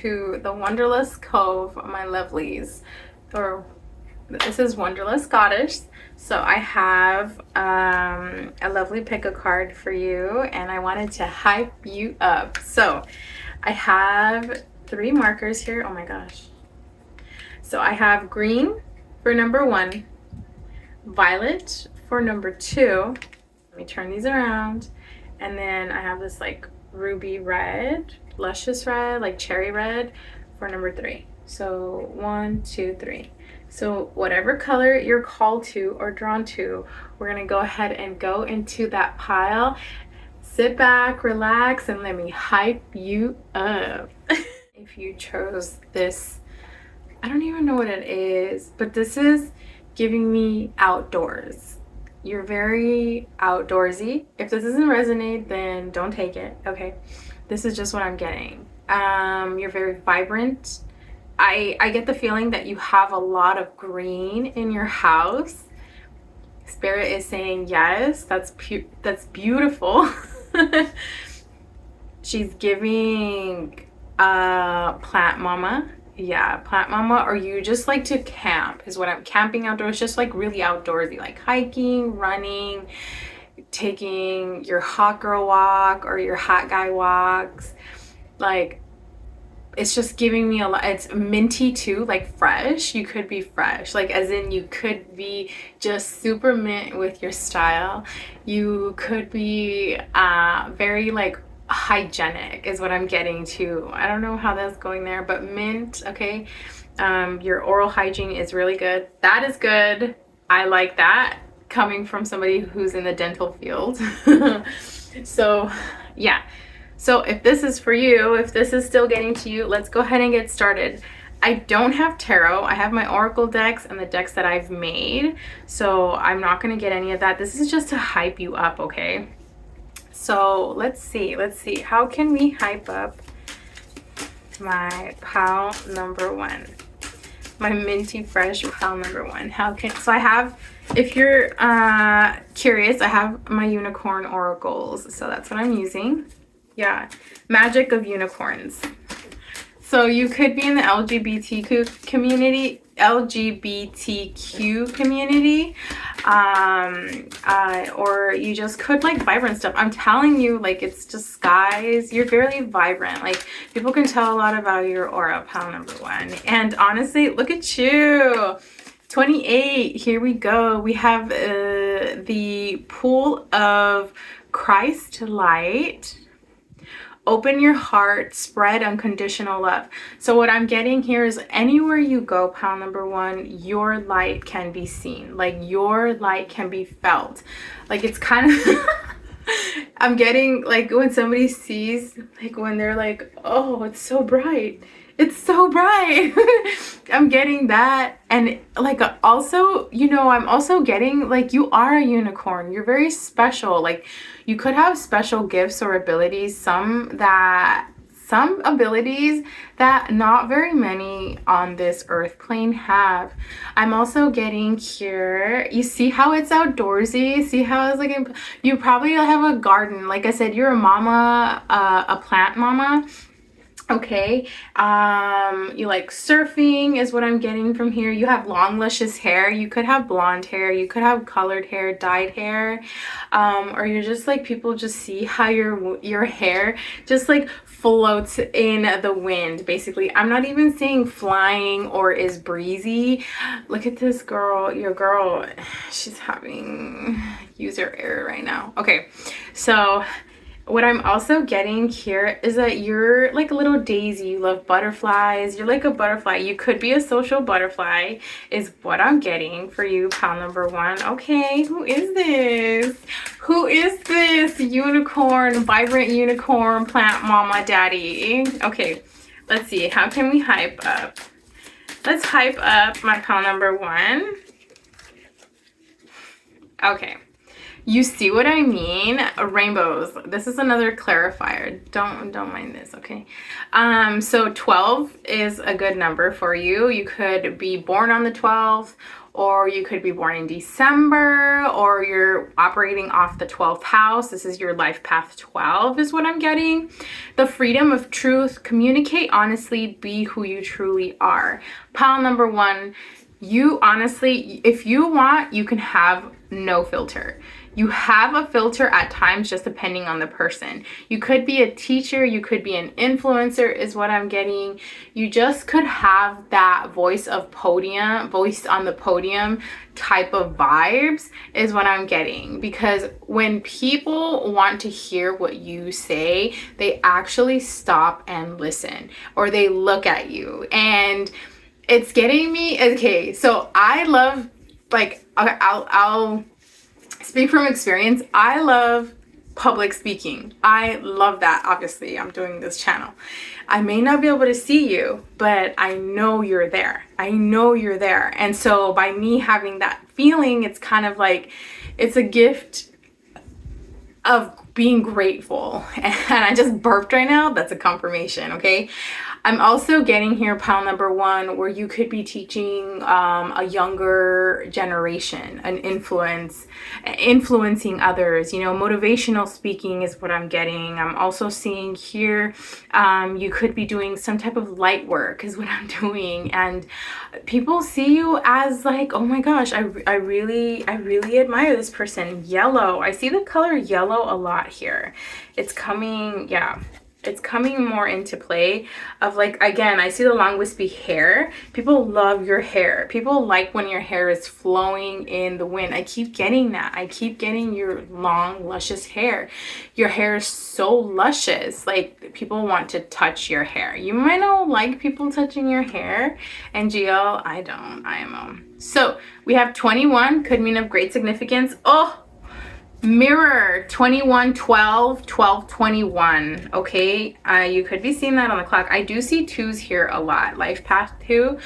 to the Wanderlust Cove, my lovelies. Or this is Wanderlust Goddess. So I have a lovely pick a card for you, and I wanted to hype you up. So I have 3 markers here. Oh my gosh. So I have green for number 1, violet for number 2. Let me turn these around. And then I have this like ruby red, luscious red, like cherry red for number 3. So 1, 2, 3. So whatever color you're called to or drawn to, we're gonna go ahead and go into that pile. Sit back, relax, and let me hype you up. If you chose this, I don't even know what it is, but this is giving me outdoors. You're very outdoorsy. If this doesn't resonate, then don't take it, okay? This is just what I'm getting. You're very vibrant. I get the feeling that you have a lot of green in your house. Spirit is saying yes, that's beautiful. She's giving plant mama. Yeah, plant mama, or you just like to camp is what I'm camping outdoors, just like really outdoorsy, like hiking, running, taking your hot girl walk or your hot guy walks. Like, it's just giving me a lot. It's minty too, like fresh. You could be fresh, like as in you could be just super mint with your style. You could be very like hygienic is what I'm getting to. I don't know how that's going there, but mint, okay. Your oral hygiene is really good. That is good. I like that coming from somebody who's in the dental field. So yeah, so if this is for you, if this is still getting to you, let's go ahead and get started. I don't have tarot. I have my oracle decks and the decks that I've made, so I'm not going to get any of that. This is just to hype you up, okay? So let's see, how can we hype up my pal number 1, my minty fresh pal number 1? So I have, if you're curious, I have my unicorn oracles, so that's what I'm using. Yeah, magic of unicorns. So you could be in the LGBTQ community, or you just could like vibrant stuff. I'm telling you, like, it's just skies. You're very vibrant. Like, people can tell a lot about your aura, pal number 1. And honestly, look at you. 28, here we go. We have the pool of Christ light. Open your heart, spread unconditional love. So what I'm getting here is anywhere you go, pal number 1, your light can be seen. Like, your light can be felt. Like, it's kind of I'm getting like when somebody sees, like when they're like, oh, it's so bright. It's so bright. I'm getting that. And like, also, you know, I'm also getting like, you are a unicorn. You're very special. Like, you could have special gifts or abilities, some abilities that not very many on this earth plane have. I'm also getting here, you see how it's outdoorsy? See how it's like, you probably have a garden. Like I said, you're a mama, a plant mama. Okay, you like surfing is what I'm getting from here. You have long, luscious hair. You could have blonde hair. You could have colored hair, dyed hair, or you're just like, people just see how your hair just like floats in the wind. Basically, I'm not even saying flying or is breezy. Look at this girl. Your girl, she's having user error right now. Okay, so what I'm also getting here is that you're like a little daisy. You love butterflies. You're like a butterfly. You could be a social butterfly is what I'm getting for you, pal number 1. Okay, who is this? Who is this unicorn, vibrant unicorn, plant mama daddy? Okay, let's see. How can we hype up? Let's hype up my pal number 1. Okay. You see what I mean? Rainbows. This is another clarifier. Don't mind this, okay? So 12 is a good number for you. You could be born on the 12th, or you could be born in December, or you're operating off the 12th house. This is your life path 12 is what I'm getting. The freedom of truth, communicate honestly, be who you truly are. Pile number 1, you honestly, if you want, you can have no filter. You have a filter at times, just depending on the person. You could be a teacher, you could be an influencer is what I'm getting. You just could have that voice on the podium type of vibes is what I'm getting. Because when people want to hear what you say, they actually stop and listen, or they look at you. And it's getting me, okay, so I love, like, I'll speak from experience. I love public speaking. I love that. Obviously, I'm doing this channel. I may not be able to see you, but I know you're there. I know you're there. And so by me having that feeling, it's kind of like, it's a gift of being grateful. And I just burped right now. That's a confirmation, okay? I'm also getting here pile number 1, where you could be teaching a younger generation, influencing others. You know, motivational speaking is what I'm getting. I'm also seeing here you could be doing some type of light work is what I'm doing, and people see you as like, oh my gosh, I really admire this person. Yellow. I see the color yellow a lot here. It's coming, yeah. It's coming more into play of, like, again, I see the long wispy hair. People love your hair. People like when your hair is flowing in the wind. I keep getting that. I keep getting your long, luscious hair. Your hair is so luscious. Like, people want to touch your hair. You might not like people touching your hair. And GL, I don't. IMO. So we have 21, could mean of great significance. Oh, mirror 21 12 12 21. Okay, you could be seeing that on the clock. I do see 2s here a lot. Life path 2.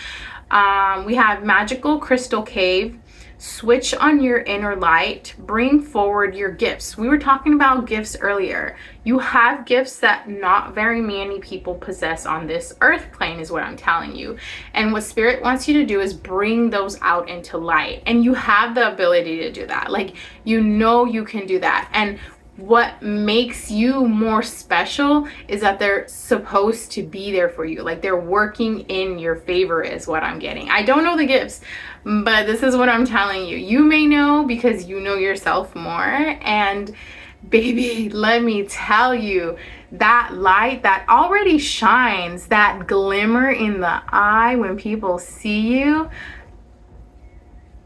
We have magical crystal cave, switch on your inner light, bring forward your gifts. We were talking about gifts earlier. You have gifts that not very many people possess on this earth plane is what I'm telling you. And what spirit wants you to do is bring those out into light. And you have the ability to do that. Like, you know you can do that. And what makes you more special is that they're supposed to be there for you. Like, they're working in your favor is what I'm getting. I don't know the gifts, but this is what I'm telling you. You may know because you know yourself more. And baby, let me tell you, that light that already shines, that glimmer in the eye when people see you,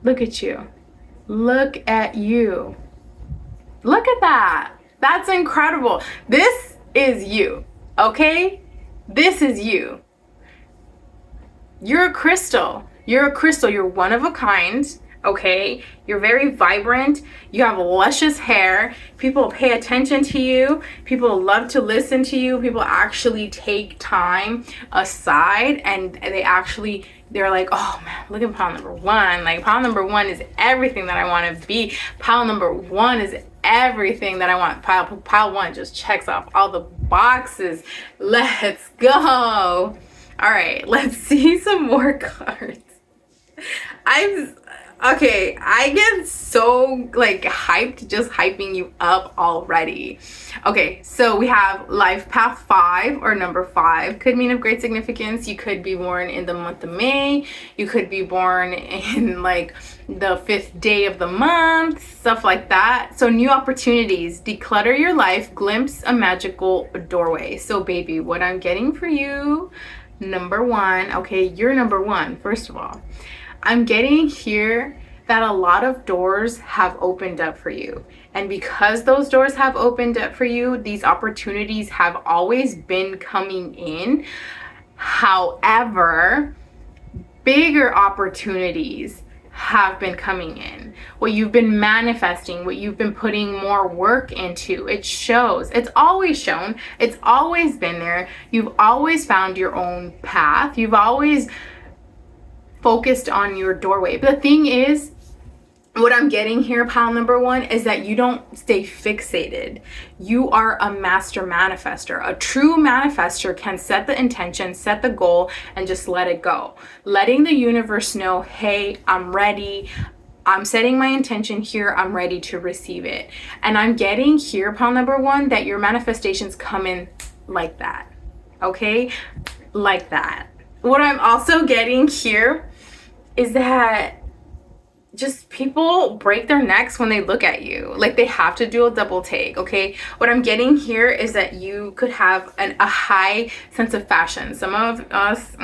look at you. Look at you. Look at that. That's incredible. This is you, okay? This is you. You're a crystal. You're a crystal. You're one of a kind, okay? You're very vibrant. You have luscious hair. People pay attention to you. People love to listen to you. People actually take time aside, and they're like, oh man, look at pile number 1. Like, pile number 1 is everything that I want to be. Pile number 1 is everything that I want. Pile 1 just checks off all the boxes. Let's go. All right, let's see some more cards. I get so like hyped just hyping you up already. Okay, so we have life path 5 or number 5. Could mean of great significance. You could be born in the month of May. You could be born in like the 5th day of the month, stuff like that. So new opportunities, declutter your life, glimpse a magical doorway. So baby, what I'm getting for you, number 1, okay, you're number 1, first of all. I'm getting here that a lot of doors have opened up for you. And because those doors have opened up for you, these opportunities have always been coming in. However, bigger opportunities have been coming in. What you've been manifesting, what you've been putting more work into, it shows. It's always shown. It's always been there. You've always found your own path. You've always focused on your doorway. But the thing is, what I'm getting here, pile number one, is that you don't stay fixated. You are a master manifester. A true manifester can set the intention, set the goal, and just let it go. Letting the universe know, hey, I'm ready. I'm setting my intention here. I'm ready to receive it. And I'm getting here, pile number one, that your manifestations come in like that. Okay? Like that. What I'm also getting here is that just people break their necks when they look at you. Like, they have to do a double take, okay? What I'm getting here is that you could have a high sense of fashion. Some of us,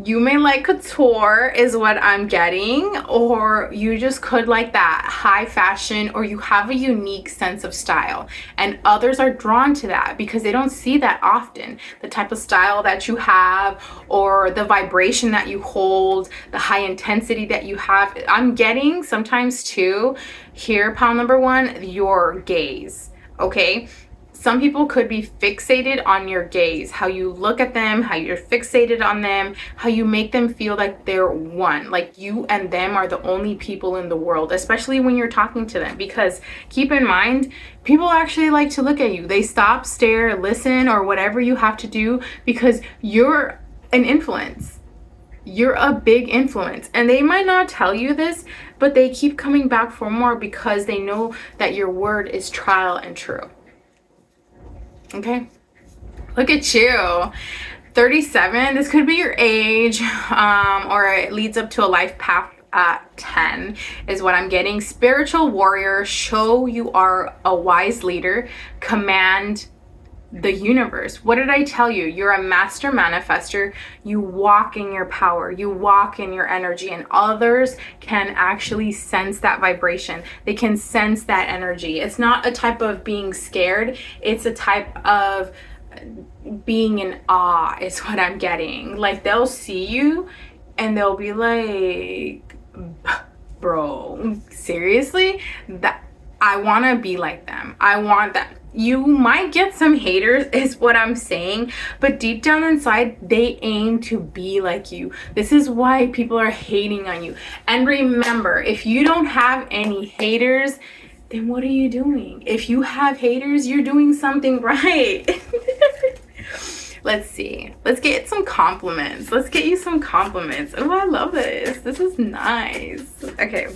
you may like couture is what I'm getting, or you just could like that high fashion, or you have a unique sense of style, and others are drawn to that because they don't see that often. The type of style that you have, or the vibration that you hold, the high intensity that you have. I'm getting sometimes too here, pile number one, your gaze, okay? Some people could be fixated on your gaze, how you look at them, how you're fixated on them, how you make them feel like they're one, like you and them are the only people in the world, especially when you're talking to them. Because keep in mind, people actually like to look at you. They stop, stare, listen, or whatever you have to do because you're an influence. You're a big influence. And they might not tell you this, but they keep coming back for more because they know that your word is trial and true. Okay, look at you. 37, this could be your age, or it leads up to a life path at 10 is what I'm getting. Spiritual warrior, show you are a wise leader, command the universe. What did I tell you? You're a master manifester. You walk in your power, you walk in your energy, and others can actually sense that vibration. They can sense that energy. It's not a type of being scared, it's a type of being in awe is what I'm getting. Like, they'll see you and they'll be like, bro, seriously? That I want to be like them. I want that. You might get some haters is what I'm saying, but deep down inside, they aim to be like you. This is why people are hating on you. And remember, if you don't have any haters, then what are you doing? If you have haters, you're doing something right. Let's see. Let's get some compliments. Let's get you some compliments. Oh, I love this. This is nice. Okay.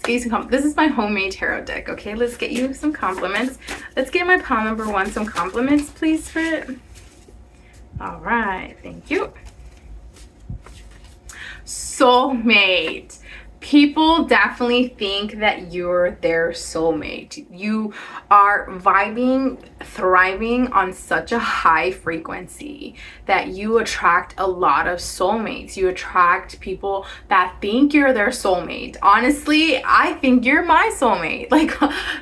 This is my homemade tarot deck, okay? Let's get you some compliments. Let's get my pile number one some compliments, please, Spirit. All right, thank you. Soulmate. People definitely think that you're their soulmate. You are vibing, thriving on such a high frequency that you attract a lot of soulmates. You attract people that think you're their soulmate. Honestly, I think you're my soulmate. Like,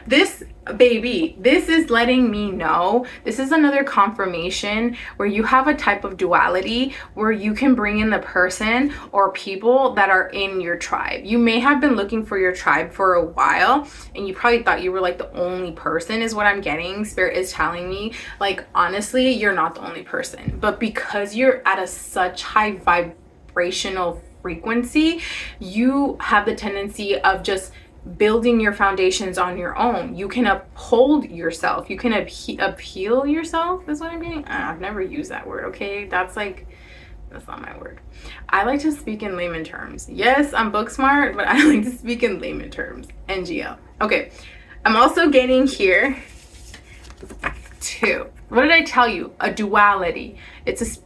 this baby, this is letting me know, this is another confirmation where you have a type of duality where you can bring in the person or people that are in your tribe. You may have been looking for your tribe for a while and you probably thought you were like the only person is what I'm getting. Spirit is telling me, like, honestly, you're not the only person, but because you're at a such high vibrational frequency, you have the tendency of just building your foundations on your own. You can uphold yourself. You can appeal yourself is what I'm getting. I've never used that word, okay? That's not my word. I like to speak in layman terms. Yes, I'm book smart, but I like to speak in layman terms. NGL. Okay. I'm also getting here two. What did I tell you? A duality. It's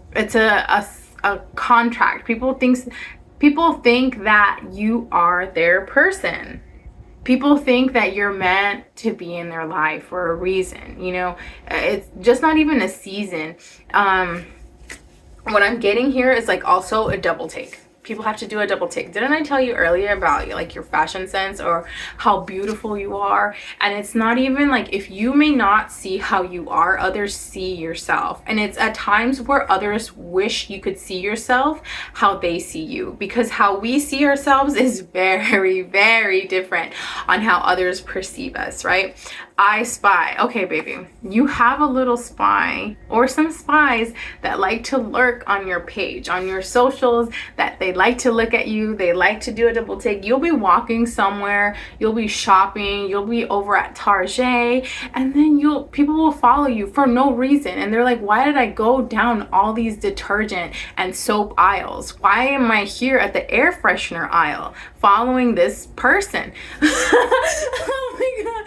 a contract. People think that you are their person. People think that you're meant to be in their life for a reason, you know. It's just not even a season. What I'm getting here is like also a double take. People have to do a double take. Didn't I tell you earlier about like your fashion sense or how beautiful you are? And it's not even like, if you may not see how you are, others see yourself. And it's at times where others wish you could see yourself how they see you, because how we see ourselves is very, very different on how others perceive us, right? I spy. Okay, baby. You have a little spy or some spies that like to lurk on your page, on your socials, that they like to look at you. They like to do a double take. You'll be walking somewhere, you'll be shopping, you'll be over at Target, and then people will follow you for no reason. And they're like, why did I go down all these detergent and soap aisles? Why am I here at the air freshener aisle following this person? Oh my God.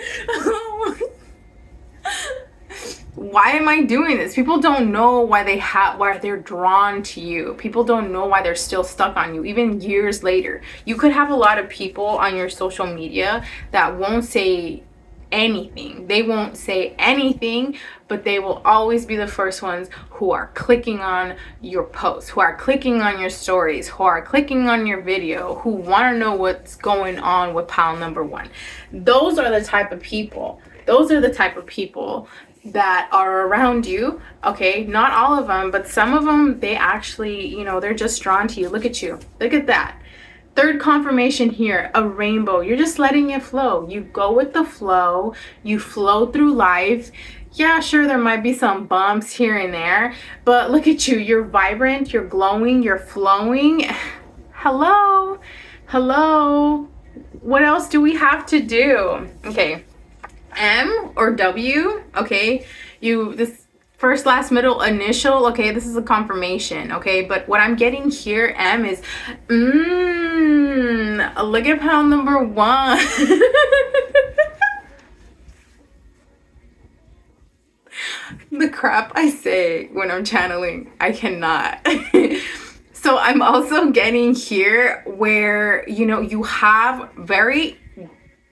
Why am I doing this? People don't know why they're drawn to you. People don't know why they're still stuck on you, even years later. You could have a lot of people on your social media that won't say anything. They won't say anything, but they will always be the first ones who are clicking on your posts, who are clicking on your stories, who are clicking on your video, who want to know what's going on with pile number one. Those are the type of people. Those are the type of people that are around you. Okay, not all of them, but some of them, they actually, they're just drawn to you. Look at you. Look at that. Third confirmation here, a rainbow. You're just letting it flow. You go with the flow. You flow through life. Yeah, sure, there might be some bumps here and there, but look at you. You're vibrant, you're glowing, you're flowing. Hello. Hello. What else do we have to do? Okay. M or W, okay, this first, last, middle, initial, okay, this is a confirmation, okay, but what I'm getting here, M, is, look at pile number one. The crap I say when I'm channeling, I cannot. So I'm also getting here where, you have very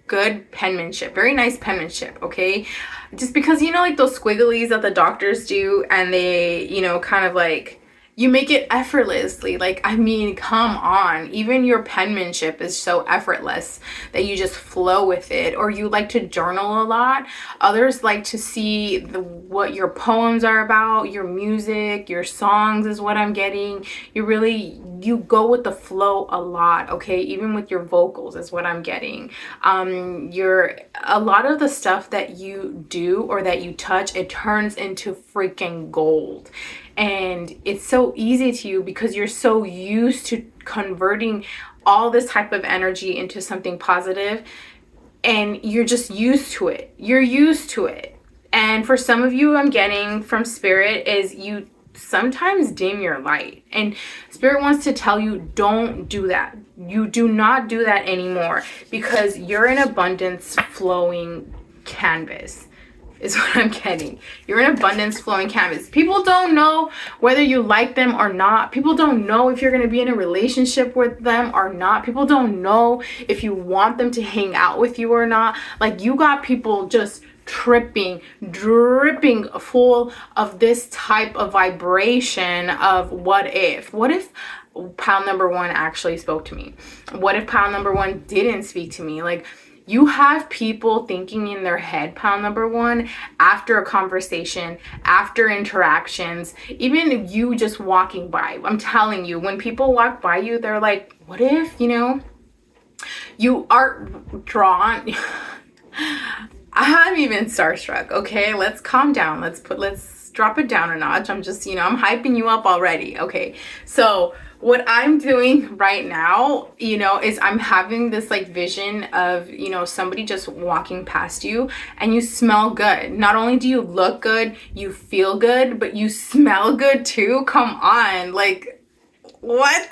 good penmanship, very nice penmanship, okay? Just because, like those squigglies that the doctors do, and they, kind of like, you make it effortlessly. Like, I mean, come on. Even your penmanship is so effortless that you just flow with it. Or you like to journal a lot. Others like to see what your poems are about, your music, your songs is what I'm getting. You go with the flow a lot, okay? Even with your vocals is what I'm getting. A lot of the stuff that you do or that you touch, it turns into freaking gold. And it's so easy to you because you're so used to converting all this type of energy into something positive, and you're just used to it. You're used to it. And for some of you, I'm getting from Spirit is you sometimes dim your light, and Spirit wants to tell you, don't do that. You do not do that anymore, because you're an abundance flowing canvas is what I'm getting. You're an abundance flowing canvas. People don't know whether you like them or not. People don't know if you're going to be in a relationship with them or not. People don't know if you want them to hang out with you or not. Like, you got people just dripping full of this type of vibration of what if pile number one actually spoke to me? What if pile number one didn't speak to me? Like, you have people thinking in their head, pile number one, after a conversation, after interactions, even you just walking by. I'm telling you, when people walk by you, they're like, what if, you are drawn. I'm even starstruck, okay? Let's calm down. Let's drop it down a notch. I'm just, I'm hyping you up already, okay? So what I'm doing right now, is I'm having this like vision of, somebody just walking past you, and you smell good. Not only do you look good, you feel good, but you smell good too. Come on, like, what?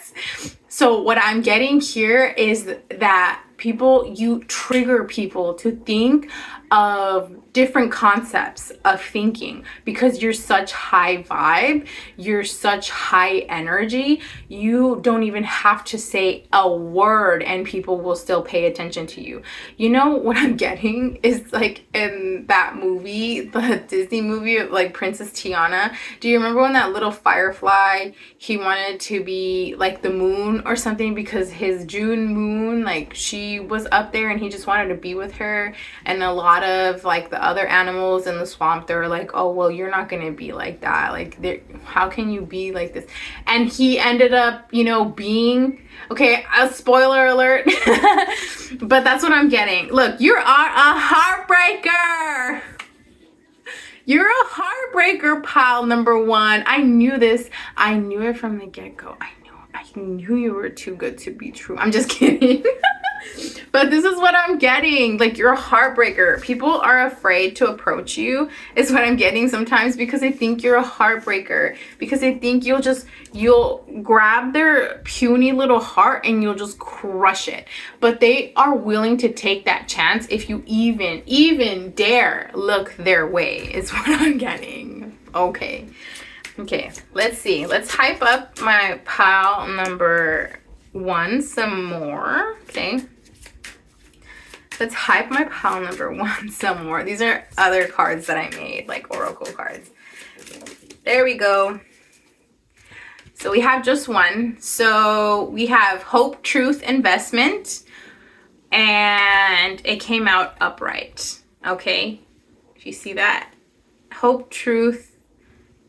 So what I'm getting here is that you trigger people to think of different concepts of thinking, because you're such high vibe, you're such high energy, you don't even have to say a word and people will still pay attention to you. What I'm getting is like in that movie, the Disney movie of like Princess Tiana. Do you remember when that little firefly, he wanted to be like the moon or something because his June moon, like she was up there and he just wanted to be with her, and a lot lot of like the other animals in the swamp, they're like, oh well, you're not gonna be like that, like how can you be like this? And he ended up, you know, being, okay, a spoiler alert, but that's what I'm getting. Look, you are a heartbreaker. You're a heartbreaker, pile number one. I knew this. I knew it from the get-go. I knew you were too good to be true. I'm just kidding. But this is what I'm getting. Like, you're a heartbreaker. People are afraid to approach you is what I'm getting sometimes, because they think you're a heartbreaker, because they think you'll grab their puny little heart and you'll just crush it. But they are willing to take that chance if you even dare look their way is what I'm getting. Okay, let's see. Let's hype up my pile number one some more. Okay, let's hype my pile number one some more. These are other cards that I made, like oracle cards. There we go. So we have just one. So we have Hope, Truth, Investment, and it came out upright. Okay, if you see that, Hope, Truth,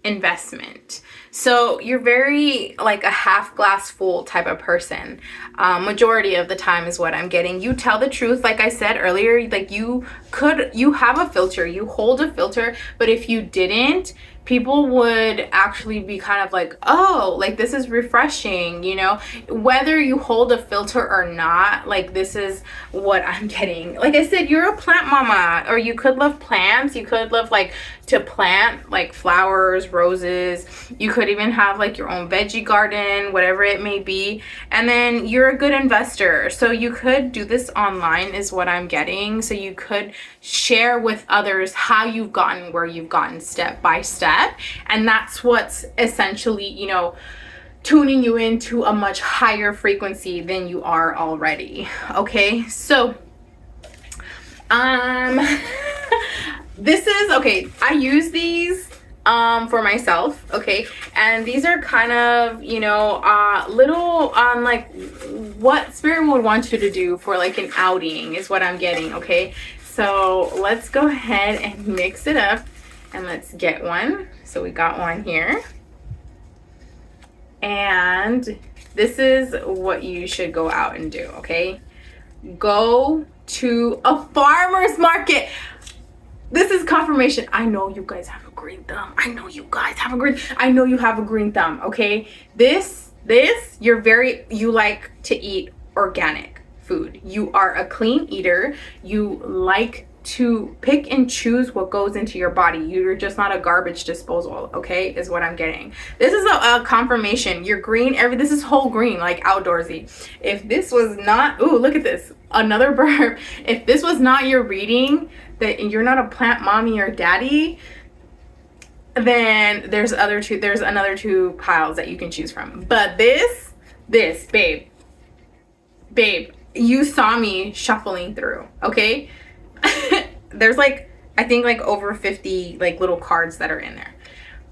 Investment. So you're very like a half glass full type of person. Majority of the time is what I'm getting. You tell the truth, like I said earlier. Like you have a filter, you hold a filter, but if you didn't, people would actually be kind of like, oh, like this is refreshing, you know, whether you hold a filter or not. Like, this is what I'm getting. Like I said, you're a plant mama, or you could love plants. You could love like to plant like flowers, roses. You could even have like your own veggie garden, whatever it may be. And then you're a good investor, so you could do this online is what I'm getting. So you could share with others how you've gotten where you've gotten step by step. And that's what's essentially, you know, tuning you into a much higher frequency than you are already. Okay, so this is, okay, I use these for myself, okay, and these are kind of, you know, little like what spirit would want you to do for like an outing is what I'm getting. Okay, so let's go ahead and mix it up and let's get one. So we got one here, and this is what you should go out and do. Okay, go to a farmer's market. This is confirmation. I know you guys have a green thumb. I know you have a green thumb. Okay, this you like to eat organic food. You are a clean eater. You like to pick and choose what goes into your body. You're just not a garbage disposal, okay, is what I'm getting. This is a confirmation. You're green. This is whole green, like outdoorsy. If this was not, ooh, look at this, another burp. If this was not your reading, that you're not a plant mommy or daddy, then there's another two piles that you can choose from. But this, babe, you saw me shuffling through, okay? There's like, I think like over 50 like little cards that are in there,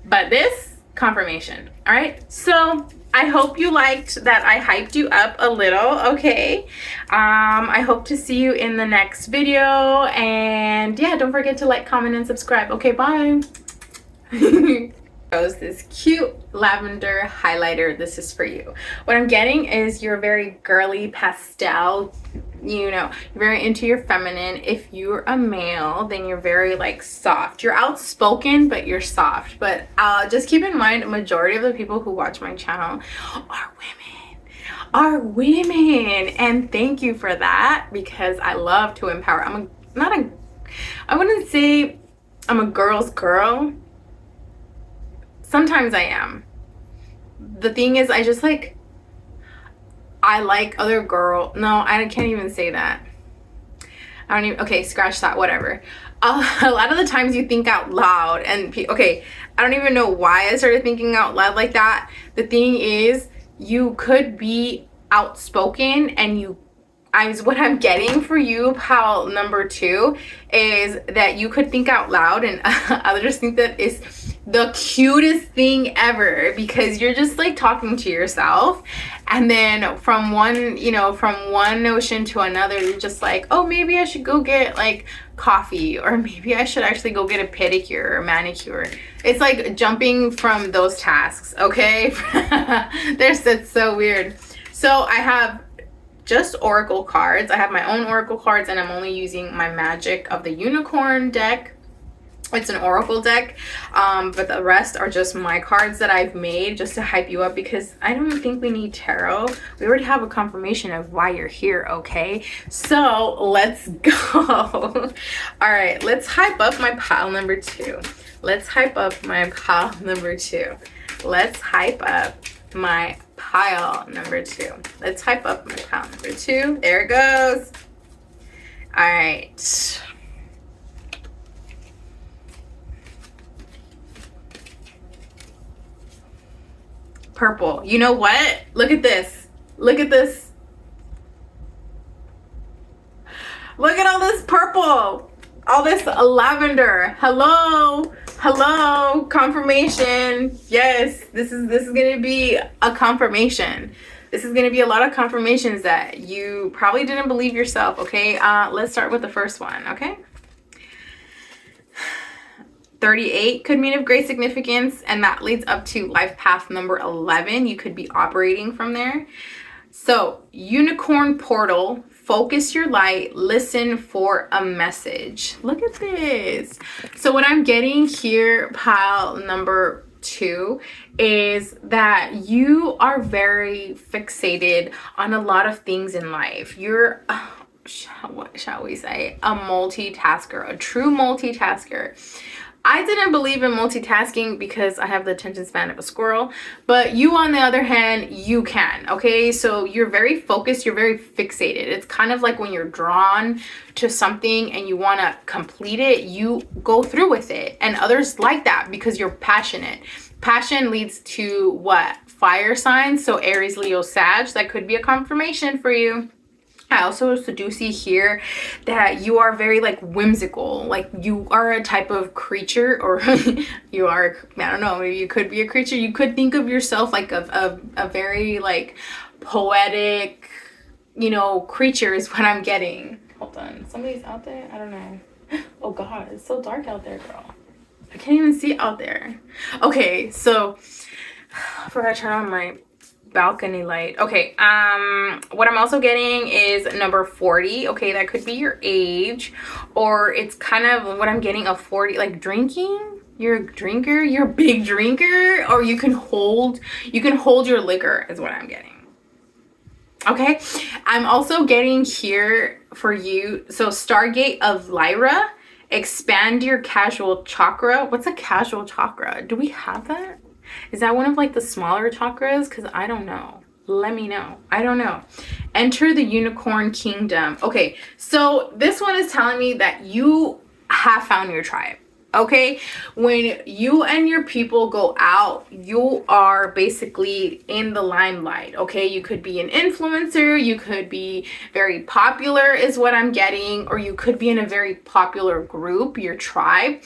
but this confirmation. All right, so I hope you liked that I hyped you up a little. Okay, I hope to see you in the next video, and yeah, don't forget to like, comment, and subscribe. Okay, bye. This cute lavender highlighter. This is for you. What I'm getting is you're very girly pastel, you know, you're very into your feminine. If you're a male, then you're very like soft. You're outspoken, but you're soft. But just keep in mind, a majority of the people who watch my channel are women, and thank you for that, because I love to empower. I wouldn't say I'm a girl's girl. Sometimes I am. The thing is, I just like, I like other girl. No, I can't even say that. I don't even, okay, scratch that, whatever. A lot of the times you think out loud, and okay, I don't even know why I started thinking out loud like that. The thing is, you could be outspoken, and what I'm getting for you, pal number two, is that you could think out loud, and others think that is the cutest thing ever, because you're just like talking to yourself, and then from one, you know, from one notion to another, you're just like, oh, maybe I should go get like coffee, or maybe I should actually go get a pedicure or manicure. It's like jumping from those tasks, okay? It's so weird. So I have just oracle cards. I have my own oracle cards, and I'm only using my Magic of the Unicorn deck. It's an oracle deck, but the rest are just my cards that I've made just to hype you up, because I don't think we need tarot. We already have a confirmation of why you're here, okay? So let's go. All right, let's hype up my pile number 2. Let's hype up my pile number 2. Let's hype up my pile number 2. Let's hype up my pile number 2. There it goes. All right. Purple. You know what? Look at this. Look at this. Look at all this purple. All this lavender. Hello. Hello. Confirmation. Yes. This is going to be a confirmation. This is going to be a lot of confirmations that you probably didn't believe yourself, okay? Let's start with the first one, okay? 38 could mean of great significance, and that leads up to life path number 11. You could be operating from there. So, unicorn portal, focus your light, listen for a message. Look at this. So what I'm getting here, pile number 2, is that you are very fixated on a lot of things in life. You're, what shall we say, a multitasker, a true multitasker. I didn't believe in multitasking because I have the attention span of a squirrel, but you, on the other hand, you can, okay? So you're very focused, you're very fixated. It's kind of like when you're drawn to something and you want to complete it, you go through with it. And others like that because you're passionate. Passion leads to what? Fire signs. So Aries, Leo, Sag, that could be a confirmation for you. I also do see here that you are very like whimsical, like you are a type of creature, or you are, I don't know, maybe you could be a creature. You could think of yourself like a very like poetic, you know, creature is what I'm getting. Hold on, somebody's out there? I don't know. Oh God, it's so dark out there, girl. I can't even see out there. Okay, so I forgot to turn on my balcony light. Okay, what I'm also getting is number 40. Okay, that could be your age, or it's kind of what I'm getting, a 40, like drinking. You're a drinker, you're a big drinker, or you can hold your liquor is what I'm getting. Okay, I'm also getting here for you, so Stargate of Lyra, expand your casual chakra. What's a casual chakra? Do we have that? Is that one of like the smaller chakras? Because I don't know. Let me know. I don't know. Enter the unicorn kingdom. Okay, so this one is telling me that you have found your tribe. Okay, when you and your people go out, you are basically in the limelight. Okay, you could be an influencer, you could be very popular is what I'm getting, or you could be in a very popular group, your tribe,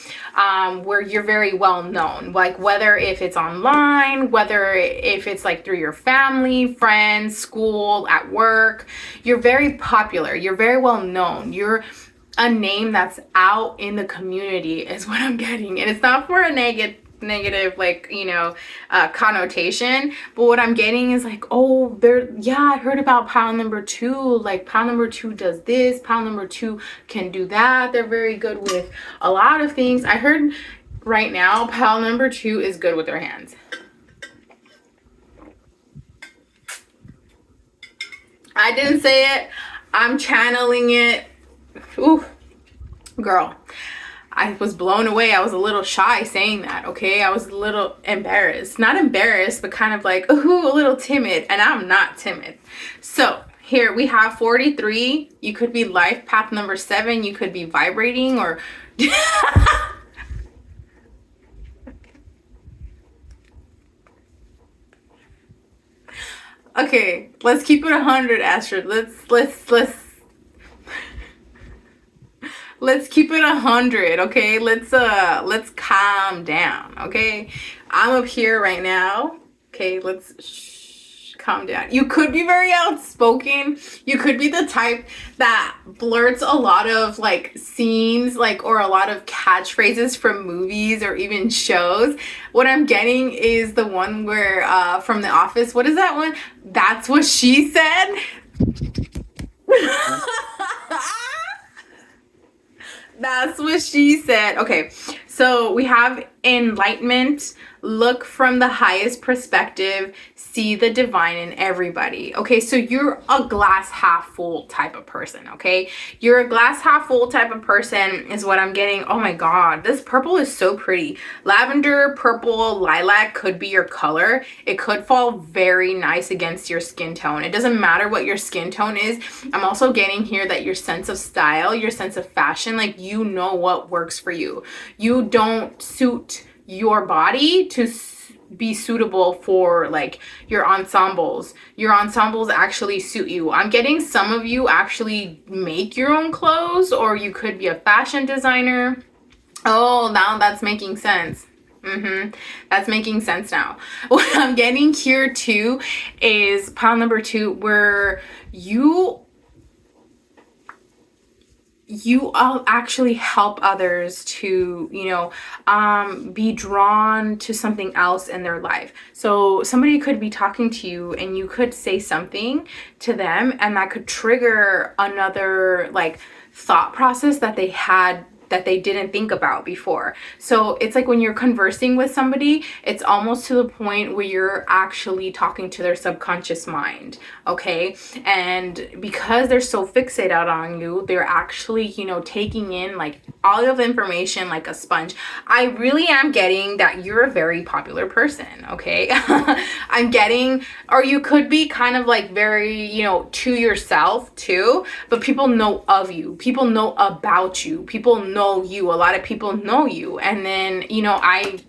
where you're very well known, like whether if it's online, whether if it's like through your family, friends, school, at work, you're very popular, you're very well known, you're a name that's out in the community is what I'm getting. And it's not for a negative like, you know, connotation, but what I'm getting is like, oh, I heard about pile number 2, like pile number 2 does this, pile number 2 can do that, they're very good with a lot of things. I heard right now pile number 2 is good with their hands. I didn't say it, I'm channeling it. Ooh, girl, I was blown away. I was a little shy saying that, okay? I was a little embarrassed. Not embarrassed, but kind of like, ooh, a little timid. And I'm not timid. So here we have 43. You could be life path number 7. You could be vibrating or... Okay, let's keep it 100, Astrid. Let's let's keep it 100, okay? Let's calm down, okay? I'm up here right now. Okay, calm down. You could be very outspoken. You could be the type that blurts a lot of like scenes, like, or a lot of catchphrases from movies or even shows. What I'm getting is the one where from The Office, what is that one? That's what she said. That's what she said. Okay, so we have enlightenment, look from the highest perspective, see the divine in everybody. Okay, so you're a glass half full type of person, okay? You're a glass half full type of person is what I'm getting. Oh my God, this purple is so pretty. Lavender, purple, lilac could be your color. It could fall very nice against your skin tone. It doesn't matter what your skin tone is. I'm also getting here that your sense of style, your sense of fashion, like you know what works for you. You don't suit your body to be suitable for like your ensembles. Your ensembles actually suit you. I'm getting some of you actually make your own clothes, or you could be a fashion designer. Oh, now that's making sense. That's making sense now. What I'm getting here too is pile number 2, where you all actually help others to, you know, be drawn to something else in their life. So somebody could be talking to you and you could say something to them, and that could trigger another like thought process that they had that they didn't think about before. So it's like when you're conversing with somebody, it's almost to the point where you're actually talking to their subconscious mind, okay? And because they're so fixated on you, they're actually, you know, taking in like all of information like a sponge. I really am getting that you're a very popular person, okay? I'm getting, or you could be kind of like very, you know, to yourself too, but people know of you. People know about you. People know you. A lot of people know you. And then, you know, I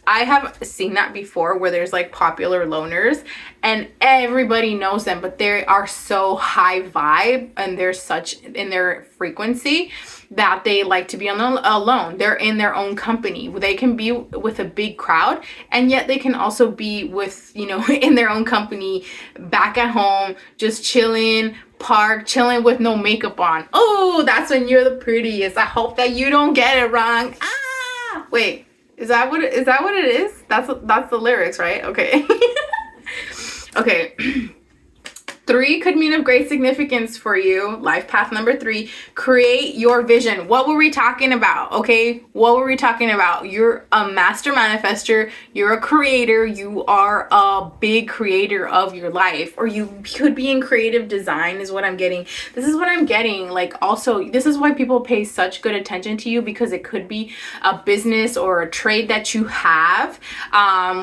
have seen that before where there's like popular loners and everybody knows them, but they are so high vibe and they're such in their frequency that they like to be alone. They're in their own company. They can be with a big crowd, and yet they can also be with, you know, in their own company, back at home, just chilling with no makeup on. Oh, that's when you're the prettiest. I hope that you don't get it wrong. Ah, wait, is that what it is? That's the lyrics, right? Okay. Okay. 3 could mean of great significance for you. Life path number 3, create your vision. What were we talking about? Okay, what were we talking about? You're a master manifester. You're a creator. You are a big creator of your life, or you could be in creative design is what I'm getting. This is what I'm getting. Like, also, this is why people pay such good attention to you, because it could be a business or a trade that you have,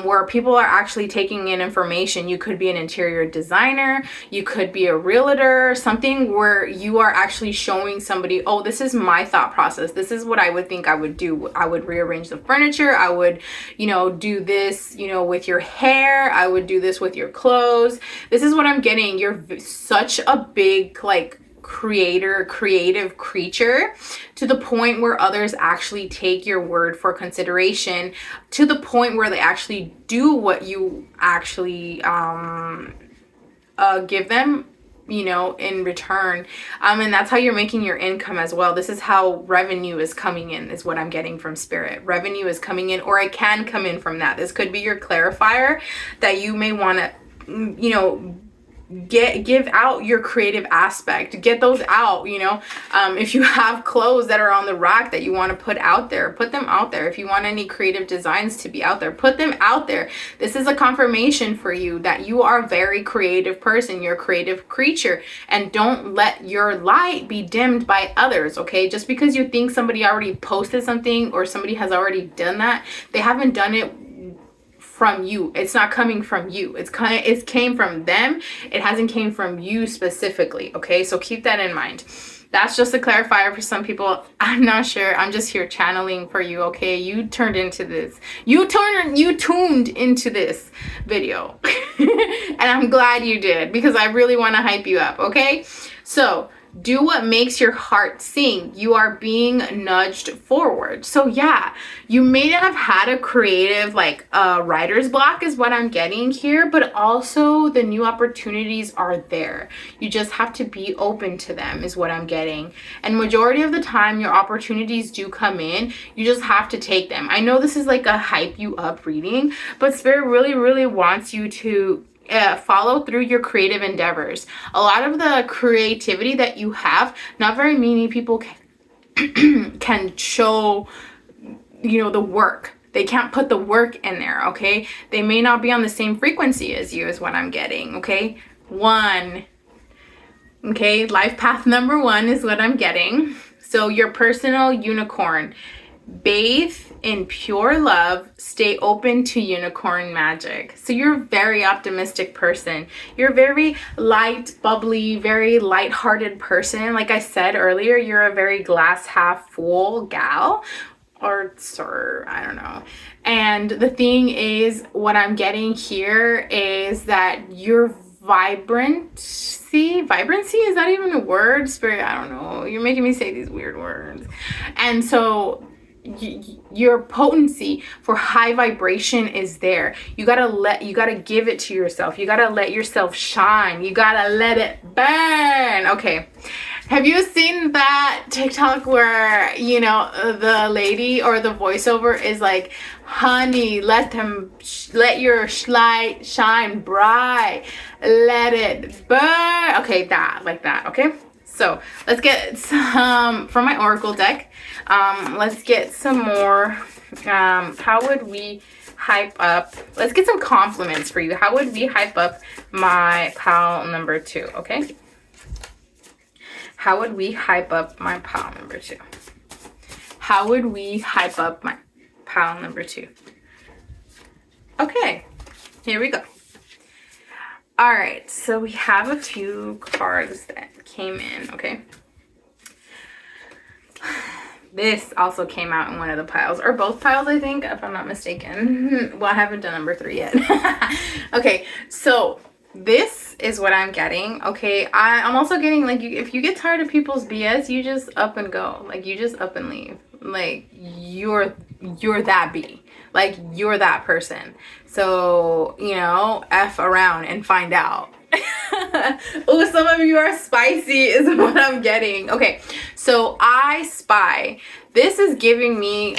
where people are actually taking in information. You could be an interior designer. You could be a realtor, something where you are actually showing somebody, oh, this is my thought process. This is what I would think I would do. I would rearrange the furniture. I would, you know, do this, you know, with your hair. I would do this with your clothes. This is what I'm getting. You're such a big, like, creative creature, to the point where others actually take your word for consideration, to the point where they actually do what you actually, give them, you know, in return. And that's how you're making your income as well. This is how revenue is coming in, is what I'm getting from spirit. Revenue is coming in, or it can come in from that. This could be your clarifier that you may want to, you know, give out your creative aspect. Get those out, you know. If you have clothes that are on the rack that you want to put out there, put them out there. If you want any creative designs to be out there, put them out there. This is a confirmation for you that you are a very creative person. You're a creative creature, and don't let your light be dimmed by others, okay? Just because you think somebody already posted something or somebody has already done that, they haven't done it from you. It's not coming from you. It came from them. It hasn't came from you specifically, okay? So keep that in mind. That's just a clarifier for some people. I'm not sure. I'm just here channeling for you, okay? You tuned into this. You tuned into this video. And I'm glad you did, because I really want to hype you up, okay? So Do what makes your heart sing. You are being nudged forward. So yeah, you may have had a creative like writer's block is what I'm getting here, but also the new opportunities are there. You just have to be open to them is what I'm getting. And majority of the time your opportunities do come in. You just have to take them. I know this is like a hype you up reading, but Spirit really wants you to follow through your creative endeavors. A lot of the creativity that you have, not very many people can show, you know, the work. They can't put the work in there, okay? They may not be on the same frequency as you is what I'm getting, okay? Okay, life path number 1 is what I'm getting. So your personal unicorn. Bathe in pure love, stay open to unicorn magic. So you're a very optimistic person. You're a very light, bubbly, very light-hearted person. Like I said earlier, you're a very glass half full gal or sir, I don't know. And the thing is, what I'm getting here is that you're vibrancy, is that even a word? Spirit, I don't know. You're making me say these weird words. And so your potency for high vibration is there. You gotta give it to yourself. You gotta let yourself shine. You gotta let it burn. Okay, have you seen that TikTok where, you know, the lady or the voiceover is like, honey, let your light shine bright, let it burn. Okay, that, like that. Okay, so let's get some from my oracle deck. Let's get some more. How would we hype up? Let's get some compliments for you. How would we hype up my pal number 2? Okay. How would we hype up my pal number 2? How would we hype up my pal number 2? Okay, here we go. All right, so we have a few cards that came in, okay? This also came out in one of the piles, or both piles, I think, if I'm not mistaken. Well, I haven't done number 3 yet. Okay, so this is what I'm getting. Okay, I'm also getting, like, if you get tired of people's BS, you just up and go. Like, you just up and leave. Like, you're that bee. Like, you're that person. So, you know, F around and find out. Oh, some of you are spicy is what I'm getting. Okay, so I spy. This is giving me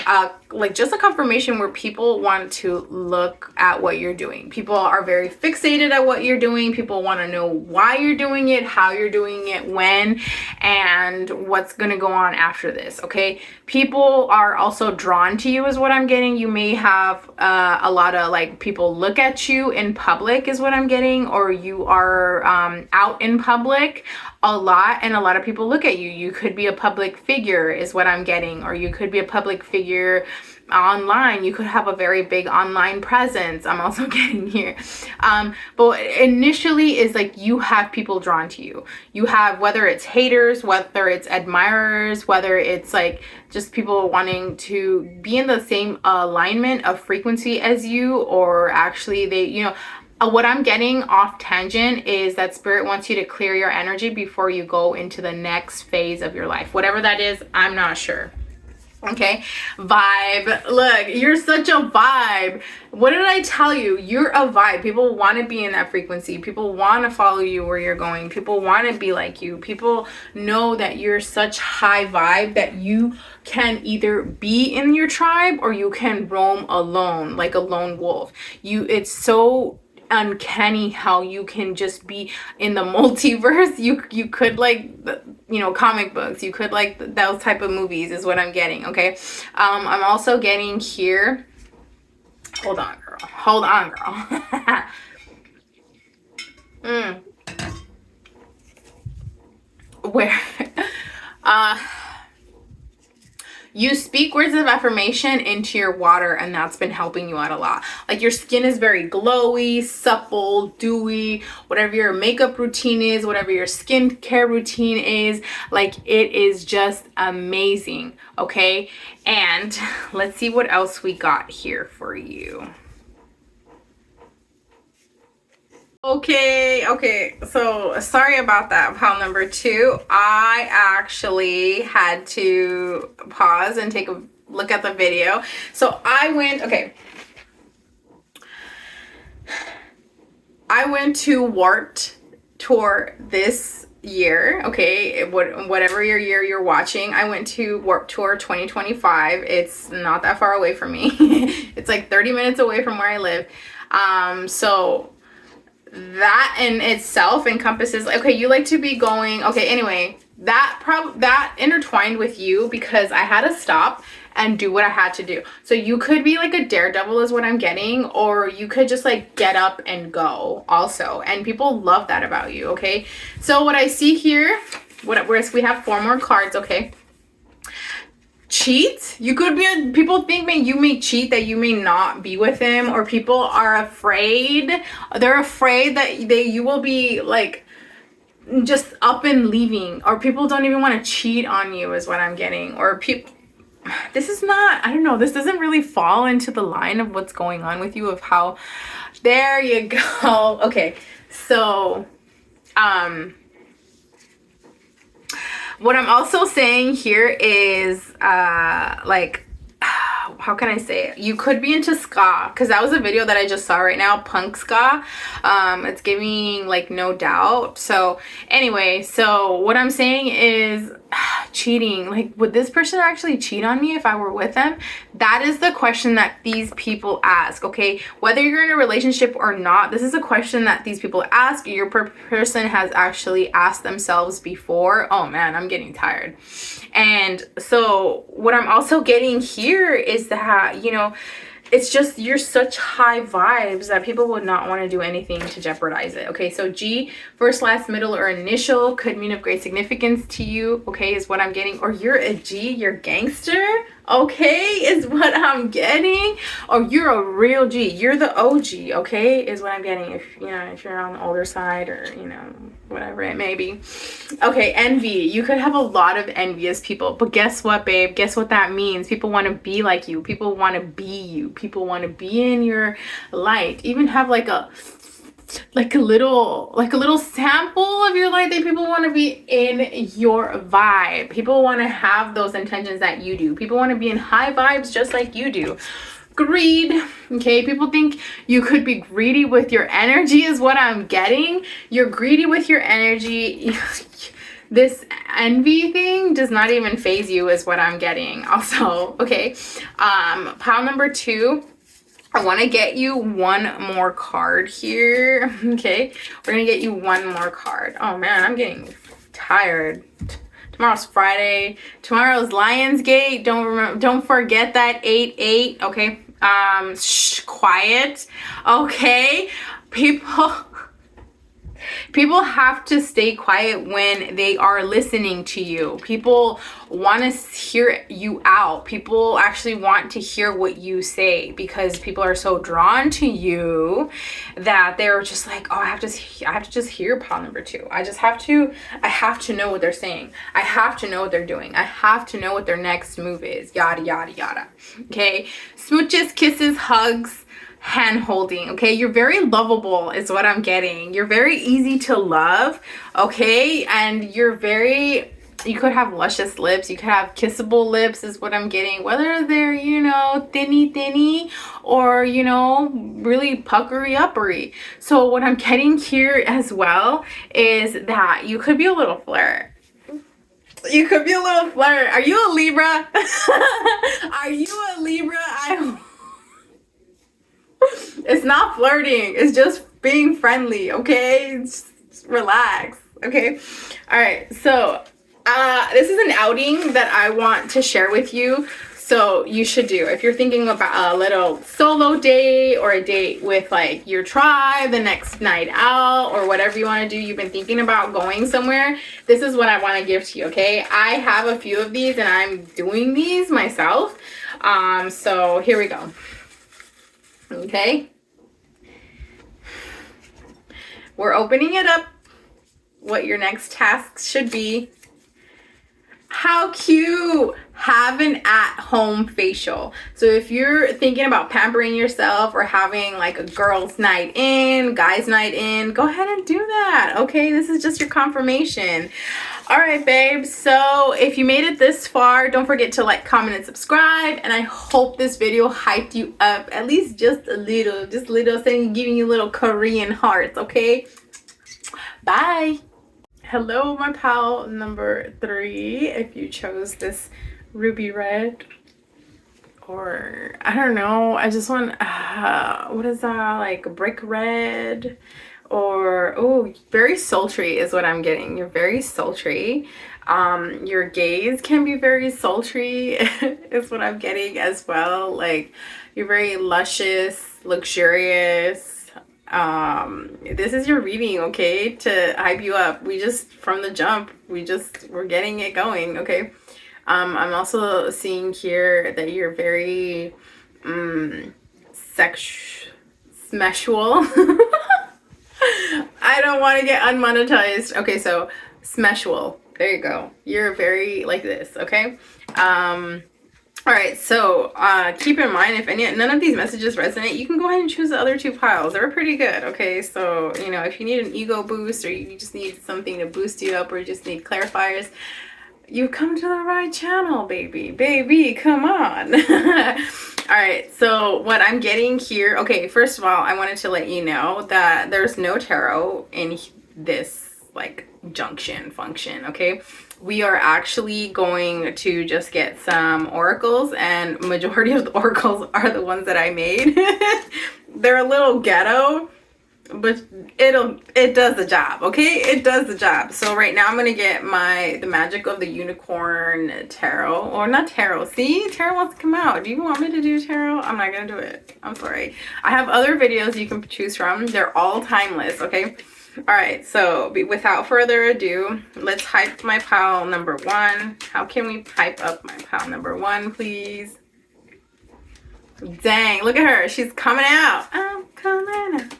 like just a confirmation where people want to look at what you're doing. People are very fixated at what you're doing. People want to know why you're doing it, how you're doing it, when, and what's going to go on after this. Okay, people are also drawn to you is what I'm getting. You may have a lot of like people look at you in public is what I'm getting, or you are out in public a lot and a lot of people look at you. You could be a public figure is what I'm getting, or you could be a public figure online. You could have a very big online presence. I'm also getting here. But initially is like you have people drawn to you. You have, whether it's haters, whether it's admirers, whether it's like just people wanting to be in the same alignment of frequency as you, or actually they, you know, what I'm getting off tangent is that Spirit wants you to clear your energy before you go into the next phase of your life. Whatever that is, I'm not sure. Okay, vibe. Look, you're such a vibe. What did I tell you? You're a vibe. People want to be in that frequency. People want to follow you where you're going. People want to be like you. People know that you're such high vibe that you can either be in your tribe or you can roam alone like a lone wolf. It's so uncanny how you can just be in the multiverse. You could, like, you know, comic books, you could like those type of movies is what I'm getting. Okay, I'm also getting here, hold on girl. Where you speak words of affirmation into your water, and that's been helping you out a lot. Like, your skin is very glowy, supple, dewy, whatever your makeup routine is, whatever your skincare routine is, like, it is just amazing. Okay, and let's see what else we got here for you. Okay, so sorry about that, pile number 2. I actually had to pause and take a look at the video. So I went to Warped Tour this year, okay, whatever your year you're watching. I went to Warped Tour 2025. It's not that far away from me. It's like 30 minutes away from where I live. So that in itself encompasses, okay, you like to be going, okay, anyway, that intertwined with you because I had to stop and do what I had to do. So you could be like a daredevil is what I'm getting, or you could just like get up and go also. And people love that about you, okay? So what I see here, we have 4 more cards, okay? Cheat. You could be, people think you may cheat, that you may not be with him, or people are afraid. They're afraid that you will be like just up and leaving, or people don't even want to cheat on you is what I'm getting. Or people, this is not, I don't know, this doesn't really fall into the line of what's going on with you, of how, there you go. Okay, so what I'm also saying here is like, how can I say it? You could be into ska, because that was a video that I just saw right now, punk ska. It's giving like No Doubt. So anyway, so what I'm saying is cheating. Like, would this person actually cheat on me if I were with them? That is the question that these people ask, okay? Whether you're in a relationship or not, this is a question that these people ask. Your person has actually asked themselves before. Oh man, I'm getting tired. And so what I'm also getting here is that, you know, it's just, you're such high vibes that people would not want to do anything to jeopardize it. Okay, so G, first, last, middle, or initial, could mean of great significance to you, okay, is what I'm getting. Or you're a G, you're gangster, okay, is what I'm getting. Or you're a real G, you're the OG, okay, is what I'm getting. If, you know, if you're on the older side, or, you know, whatever it may be. Okay, envy. You could have a lot of envious people, but guess what, babe? Guess what that means? People want to be like you. People want to be you. People want to be in your light. Even have like a little sample of your light, that people want to be in your vibe. People want to have those intentions that you do. People want to be in high vibes just like you do. Greed, okay, people think you could be greedy with your energy is what I'm getting. You're greedy with your energy. This envy thing does not even phase you is what I'm getting also, okay. Pile number 2, I want to get you one more card here, okay. We're gonna get you one more card. Oh man, I'm getting tired. Tomorrow's Friday. Tomorrow's Lionsgate. Don't forget that 8/8. Okay. Quiet. Okay. People have to stay quiet when they are listening to you. People want to hear you out. People actually want to hear what you say, because people are so drawn to you that they're just like, oh, I have to just hear pile number 2. I have to know what they're saying. I have to know what they're doing. I have to know what their next move is. Yada, yada, yada. Okay. Smooches, kisses, hugs, hand holding. Okay, you're very lovable is what I'm getting. You're very easy to love, okay, and you could have luscious lips, you could have kissable lips is what I'm getting, whether they're, you know, thinny or, you know, really puckery uppery. So what I'm getting here as well is that you could be a little flirt. You could be a little flirt. Are you a Libra? Are you a Libra? It's not flirting, it's just being friendly, okay? Just relax, okay? All right, so this is an outing that I want to share with you. So you should do, if you're thinking about a little solo date, or a date with like your tribe, the next night out, or whatever you want to do, you've been thinking about going somewhere, this is what I want to give to you, okay? I have a few of these and I'm doing these myself. So here we go. Okay, we're opening it up, what your next task should be. How cute! Have an at-home facial. So if you're thinking about pampering yourself or having like a girls' night in, guys' night in, go ahead and do that. Okay, this is just your confirmation. All right, babes. So if you made it this far, don't forget to like, comment, and subscribe. And I hope this video hyped you up at least just a little, saying, giving you little Korean hearts. Okay. Bye. Hello, my pal number 3. If you chose this ruby red, or I don't know, I just want what is that, like brick red, or oh, very sultry is what I'm getting. You're very sultry. Your gaze can be very sultry is what I'm getting as well. Like you're very luscious, luxurious. This is your reading, okay, to hype you up. We just, from the jump, we're getting it going, okay. I'm also seeing here that you're very smessual. I don't want to get unmonetized. Okay, so smessual, there you go. You're very like this, okay. All right, so keep in mind, if none of these messages resonate, you can go ahead and choose the other 2 piles. They're pretty good, okay? So, you know, if you need an ego boost, or you just need something to boost you up, or you just need clarifiers, you come to the right channel, baby. Baby, come on. All right, so what I'm getting here, okay, first of all, I wanted to let you know that there's no tarot in this, like, function, okay? We are actually going to just get some oracles, and majority of the oracles are the ones that I made. They're a little ghetto, but it does the job, okay? It does the job. So right now I'm gonna get the magic of the unicorn tarot, or not tarot. See, tarot wants to come out. Do you want me to do tarot? I'm not gonna do it. I'm sorry. I have other videos you can choose from. They're all timeless, okay? All right, so without further ado, let's hype my pile number 1. How can we hype up my pile number 1, please? Dang, look at her. She's coming out. I'm coming out.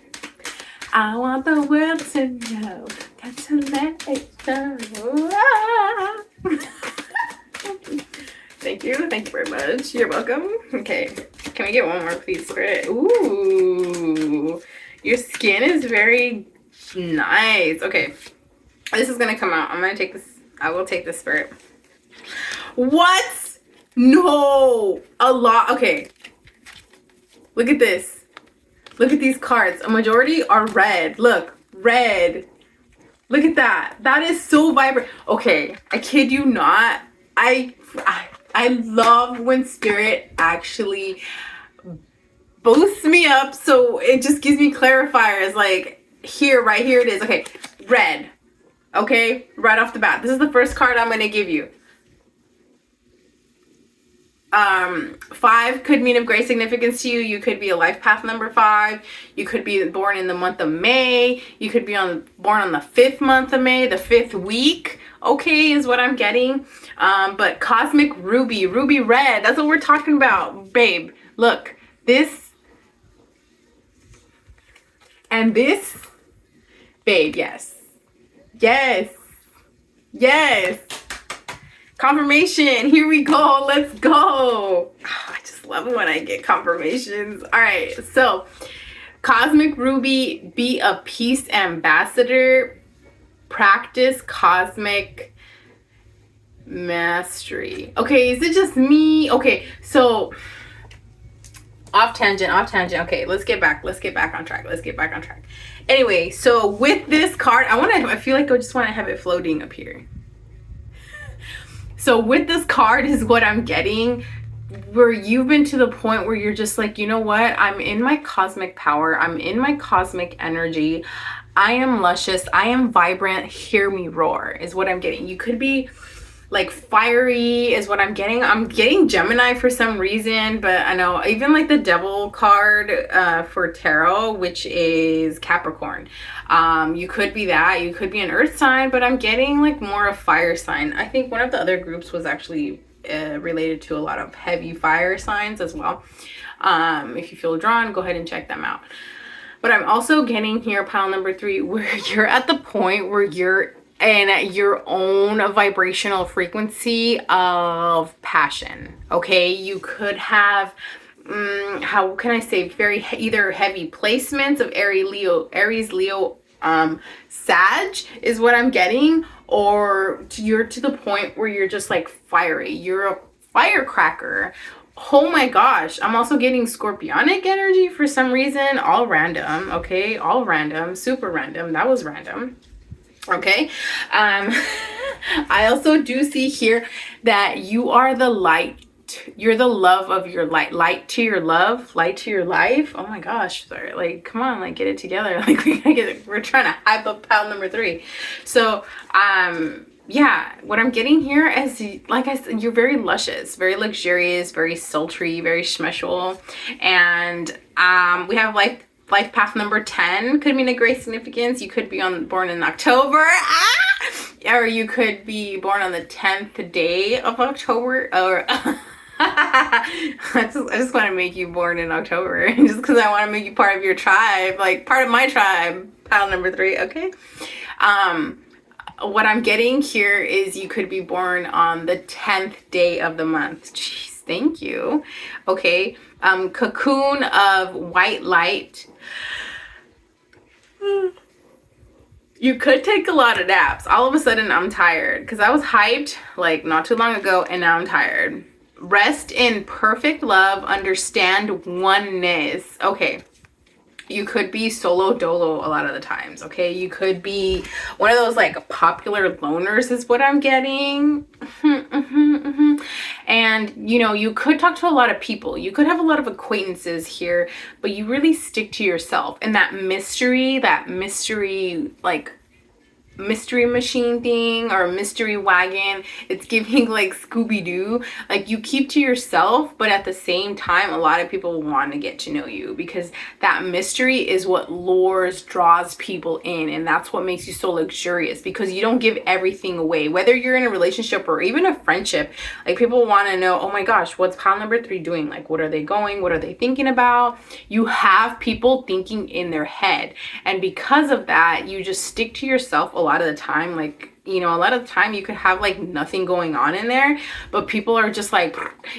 I want the world to know. Got to let it go. Ah. Thank you very much. You're welcome. Okay, can we get one more, please, Spirit? Ooh, your skin is very nice. Okay, this is gonna come out. I'm gonna take this. I will take this, Spirit. What? No, a lot. Okay, look at this. Look at these cards. A majority are red. Look, red. Look at that. That is so vibrant. Okay, I kid you not. I love when Spirit actually boosts me up, so it just gives me clarifiers. Like, here, right here it is. Okay, red. Okay, right off the bat. This is the first card I'm going to give you. 5 could mean of great significance to you. You could be a life path number 5. You could be born in the month of May. You could be born on the 5th month of May, the 5th week. Okay, is what I'm getting. But cosmic ruby red. That's what we're talking about, babe. Look, this and this. Babe, yes. Confirmation. Here we go. Let's go. Oh, I just love it when I get confirmations. All right. So, cosmic ruby, be a peace ambassador. Practice cosmic mastery. Okay, is it just me? Okay, so off tangent. Okay, let's get back on track. Anyway, so with this card, I feel like I just want to have it floating up here. So with this card is what I'm getting, where you've been to the point where you're just like, you know what? I'm in my cosmic power. I'm in my cosmic energy. I am luscious. I am vibrant. Hear me roar is what I'm getting. You could be like fiery is what I'm getting. I'm getting Gemini for some reason, but I know even like the devil card for tarot, which is Capricorn. You could be that. You could be an earth sign, but I'm getting like more a fire sign. I think one of the other groups was actually related to a lot of heavy fire signs as well. If you feel drawn, go ahead and check them out. But I'm also getting here pile number 3 where you're at the point where you're in your own vibrational frequency of passion. Okay, you could have how can I say, very either heavy placements of Aries, Leo, Sag is what I'm getting, or you're to the point where you're just like fiery. You're a firecracker. Oh my gosh, I'm also getting scorpionic energy for some reason. All random, okay? All random, super random. That was random. Okay. I also do see here that you are the light. You're the love of your light. Light to your love, light to your life. Oh my gosh, sorry. Like, come on, like, get it together. Like, we're trying to hype up pal number 3. So, yeah, what I'm getting here is, like I said, you're very luscious, very luxurious, very sultry, very special. And we have life path number 10 could mean a great significance. You could be born in October, or you could be born on the 10th day of October, or I just want to make you born in October, just because I want to make you part of your tribe, like part of my tribe, pile number 3. Okay. What I'm getting here is you could be born on the 10th day of the month. Jeez, thank you. Okay. Cocoon of white light. You could take a lot of naps. All of a sudden, I'm tired because I was hyped like not too long ago, and now I'm tired. Rest in perfect love. Understand oneness. Okay. You could be solo dolo a lot of the times, okay? You could be one of those like popular loners is what I'm getting. And, you know, you could talk to a lot of people. You could have a lot of acquaintances here, but you really stick to yourself. And that mystery like mystery machine thing or mystery wagon, it's giving like Scooby-Doo. Like, you keep to yourself, but at the same time, a lot of people want to get to know you because that mystery is what draws people in, and that's what makes you so luxurious, because you don't give everything away. Whether you're in a relationship or even a friendship, like, people want to know, oh my gosh, what's pile number 3 doing? Like, what are they going? What are they thinking about? You have people thinking in their head, and because of that, you just stick to yourself a lot of the time. Like, you know, a lot of the time you could have like nothing going on in there, but people are just like,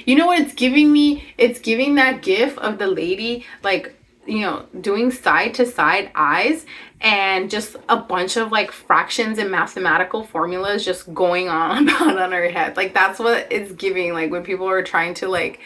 you know what it's giving me? It's giving that gif of the lady, like, you know, doing side to side eyes and just a bunch of like fractions and mathematical formulas just going on about on her head. Like, that's what it's giving, like when people are trying to like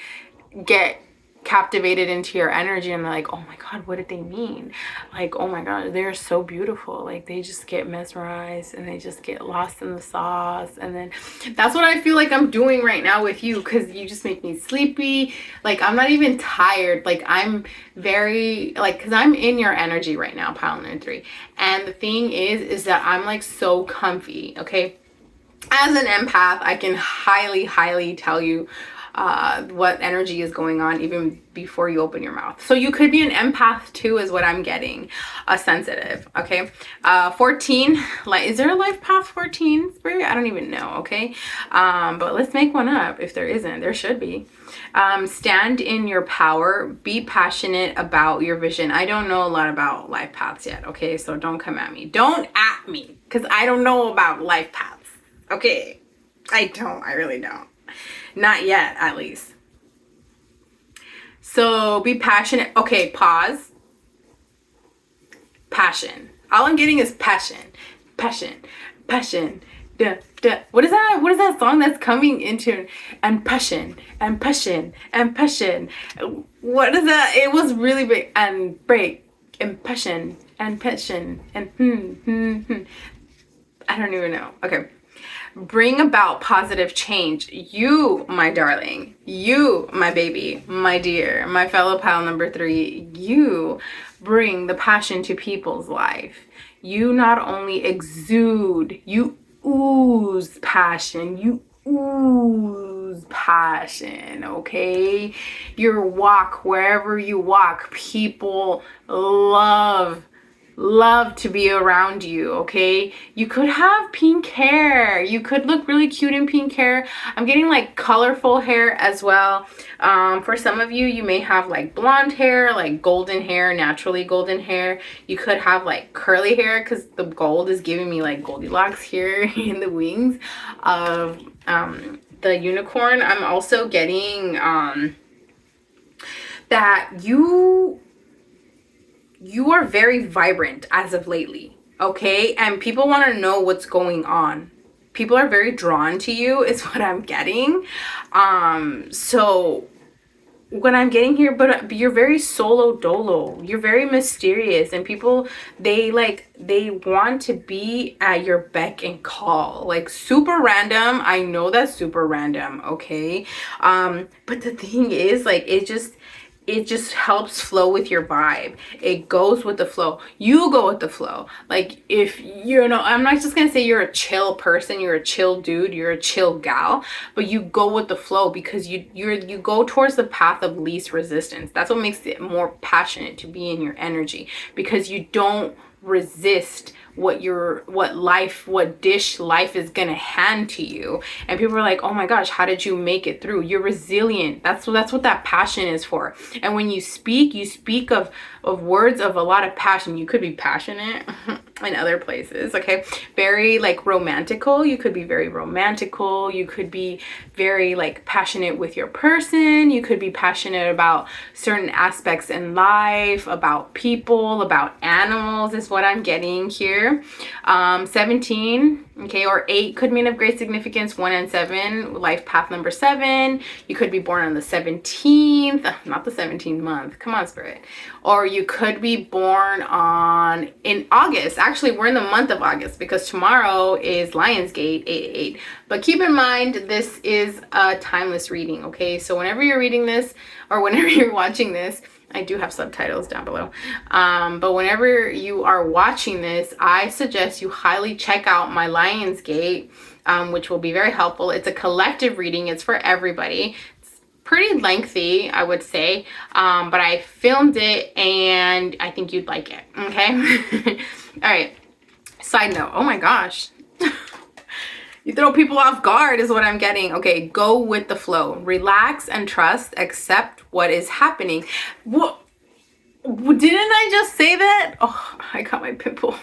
get captivated into your energy and they're like, oh my god, what did they mean? Like, oh my god, they're so beautiful. Like, they just get mesmerized and they just get lost in the sauce. And then that's what I feel like I'm doing right now with you, because you just make me sleepy. Like, I'm not even tired. Like, I'm very like, because I'm in your energy right now, pile number 3. And the thing is that I'm like so comfy. Okay, as an empath, I can highly tell you what energy is going on even before you open your mouth. So you could be an empath too, is what I'm getting. A sensitive. Okay. 14, like, is there a life path 14, Spirit? I don't even know. Okay. But let's make one up. If there isn't, there should be. Stand in your power. Be passionate about your vision. I don't know a lot about life paths yet. Okay. So don't come at me. Don't at me, because I don't know about life paths. Okay. I really don't. Not yet, at least. So be passionate. Okay, pause. Passion. All I'm getting is passion. Passion. Passion. Duh, duh. What is that? What is that song that's coming into? And passion. And passion. And passion. What is that? It was really big. And break. And passion. And passion. And I don't even know. Okay. Bring about positive change. You, my darling, you, my baby, my dear, my fellow pile number 3, you bring the passion to people's life. You not only exude, you ooze passion. You ooze passion, okay? Your walk, wherever you walk, people love love to be around you, okay? You could have pink hair. You could look really cute in pink hair. I'm getting like colorful hair as well. For some of you, you may have like blonde hair, like golden hair, naturally golden hair. You could have like curly hair because the gold is giving me like Goldilocks here in the wings of the unicorn. I'm also getting that you are very vibrant as of lately, okay? And people want to know what's going on. People are very drawn to you is what I'm getting. So what I'm getting here, but you're very solo dolo. You're very mysterious, and people, they want to be at your beck and call. Like super random. I know that's super random, okay? But the thing is, like, it just helps flow with your vibe. It goes with the flow. You go with the flow. Like, if you know, I'm not just gonna say you're a chill person, you're a chill dude, you're a chill gal, but you go with the flow because you go towards the path of least resistance. That's what makes it more passionate to be in your energy, because you don't resist what dish life is gonna hand to you. And people are like, oh my gosh, how did you make it through? You're resilient. That's what that passion is for. And when you speak of words of a lot of passion. You could be passionate in other places, okay? Very like romantical. You could be very romantical. You could be very like passionate with your person. You could be passionate about certain aspects in life, about people, about animals is what I'm getting here. 17, okay, or 8 could mean of great significance. 1 and 7, life path number 7. You could be born on the 17th, not the 17th month. Come on, spirit. Or you could be born in August. Actually, we're in the month of August because tomorrow is Lionsgate 888. But keep in mind, this is a timeless reading, okay? So whenever you're reading this or whenever you're watching this, I do have subtitles down below. But whenever you are watching this, I suggest you highly check out my Lionsgate, which will be very helpful. It's a collective reading. It's for everybody. It's pretty lengthy, I would say. But I filmed it and I think you'd like it, okay? All right. Side note. Oh my gosh. You throw people off guard is what I'm getting. Okay, go with the flow. Relax and trust. Accept what is happening. What? Didn't I just say that? Oh, I got my pimple.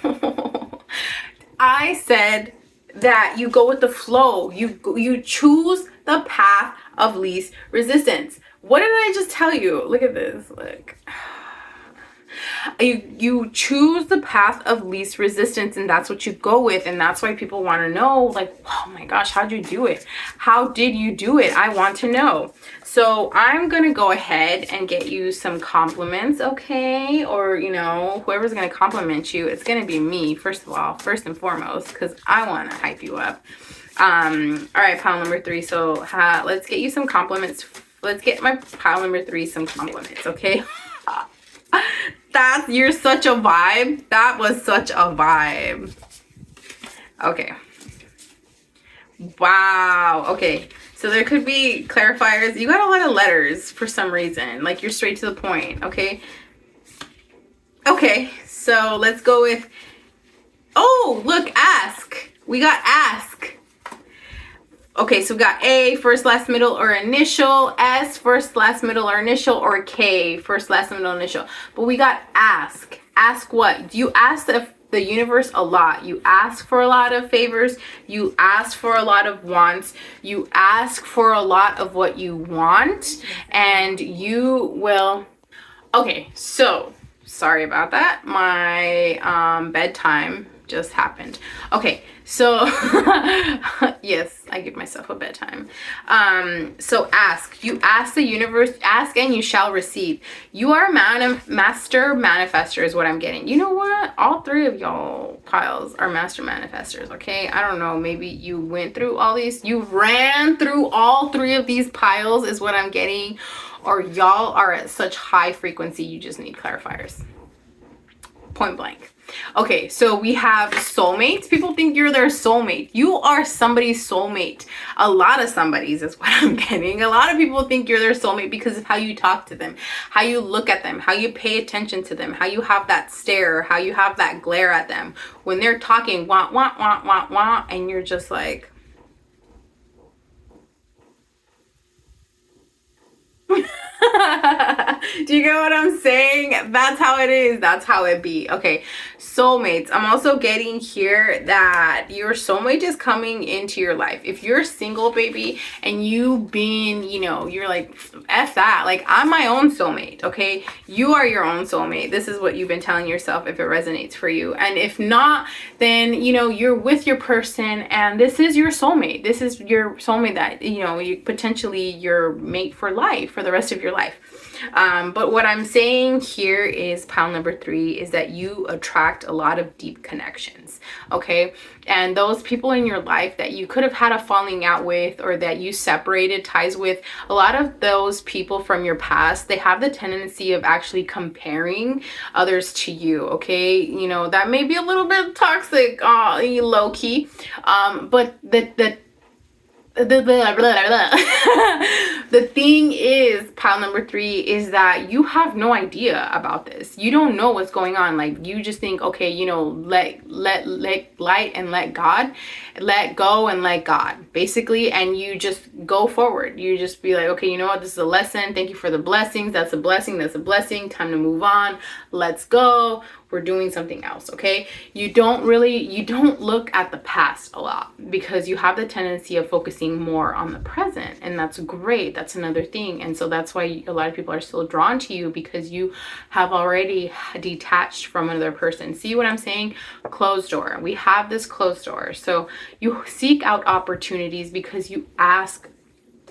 I said that you go with the flow. You choose the path of least resistance. What did I just tell you? Look at this. Look. You choose the path of least resistance, and that's what you go with. And that's why people want to know, like, oh my gosh, how'd you do it? How did you do it? I want to know. So I'm gonna go ahead and get you some compliments, okay? Or, you know, whoever's gonna compliment you, it's gonna be me, first of all, first and foremost, because I want to hype you up. All right, pile number 3. So let's get you some compliments. Let's get my pile number 3 some compliments, okay? You're such a vibe. That was such a vibe. Okay. Wow. Okay. So there could be clarifiers. You got a lot of letters for some reason. Like, you're straight to the point. Okay. Okay. So let's go with, oh, look, ask. We got ask. Okay, so we got A, first, last, middle, or initial. S, first, last, middle, or initial. Or K, first, last, middle, initial. But we got ask. Ask what? You ask the universe a lot. You ask for a lot of favors. You ask for a lot of wants. You ask for a lot of what you want. And you will... Okay, so sorry about that. My bedtime just happened. Okay, so yes, I give myself a bedtime. So ask. You ask the universe, ask and you shall receive. You are a master manifester is what I'm getting. You know what? All 3 of y'all piles are master manifestors, okay? I don't know, maybe you went through all these, you ran through all 3 of these piles is what I'm getting, or y'all are at such high frequency you just need clarifiers. point blank. Okay, so we have soulmates. People think you're their soulmate. You are somebody's soulmate. A lot of somebody's is what I'm getting. A lot of people think you're their soulmate because of how you talk to them, how you look at them, how you pay attention to them, how you have that stare, how you have that glare at them. When they're talking, wah, wah, wah, wah, wah, and you're just like... Do you get what I'm saying? That's how it is. That's how it be. Okay, soulmates. I'm also getting here that your soulmate is coming into your life. If you're single, baby, and you being, you know, you're like, F that. Like, I'm my own soulmate, okay? You are your own soulmate. This is what you've been telling yourself if it resonates for you. And if not, then, you know, you're with your person and this is your soulmate. This is your soulmate that, you know, you potentially your mate for life, for the rest of your life. But what I'm saying here is pile number 3 is that you attract a lot of deep connections, okay? And those people in your life that you could have had a falling out with or that you separated ties with, a lot of those people from your past, they have the tendency of actually comparing others to you, okay? You know, that may be a little bit toxic, low key, but the thing is, pile number 3 is that you have no idea about this. You don't know what's going on. Like, you just think, okay, you know, let light and let God, let go and let God, basically, and you just go forward. You just be like, okay, you know what, this is a lesson. Thank you for the blessings. That's a blessing. That's a blessing. Time to move on. Let's go. We're doing something else, okay? You don't look at the past a lot because you have the tendency of focusing more on the present, and that's great. That's another thing. And so that's why a lot of people are still drawn to you, because you have already detached from another person. See what I'm saying? Closed door. We have this closed door. So you seek out opportunities because you ask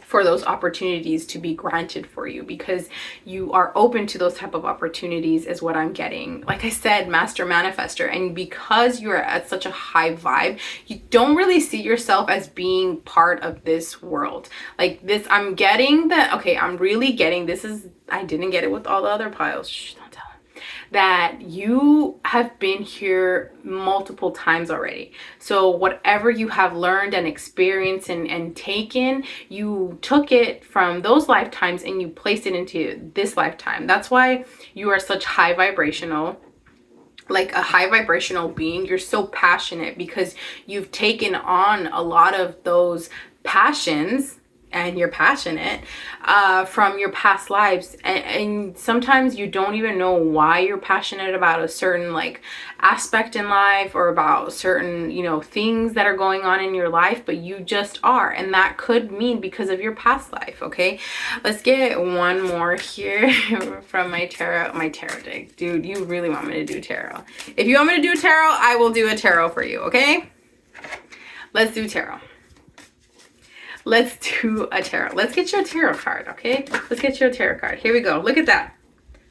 for those opportunities to be granted for you, because you are open to those type of opportunities is what I'm getting. Like I said, master manifester. And because you're at such a high vibe, you don't really see yourself as being part of this world. Like this, I'm getting that. Okay, I'm really getting this is, I didn't get it with all the other piles. Shh, don't tell them. That you have been here multiple times already. So whatever you have learned and experienced and taken, you took it from those lifetimes and you placed it into this lifetime. That's why you are such high vibrational, like a high vibrational being. You're so passionate because you've taken on a lot of those passions, and you're passionate from your past lives, and sometimes you don't even know why you're passionate about a certain like aspect in life or about certain, you know, things that are going on in your life, but you just are, and that could mean because of your past life. Okay, let's get one more here from my tarot deck. Dude, you really want me to do tarot? If you want me to do tarot, I will do a tarot for you. Okay, let's do tarot. Let's do a tarot. Let's get you a tarot card, okay? Let's get you a tarot card. Here we go. Look at that.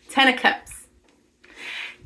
10 of Cups.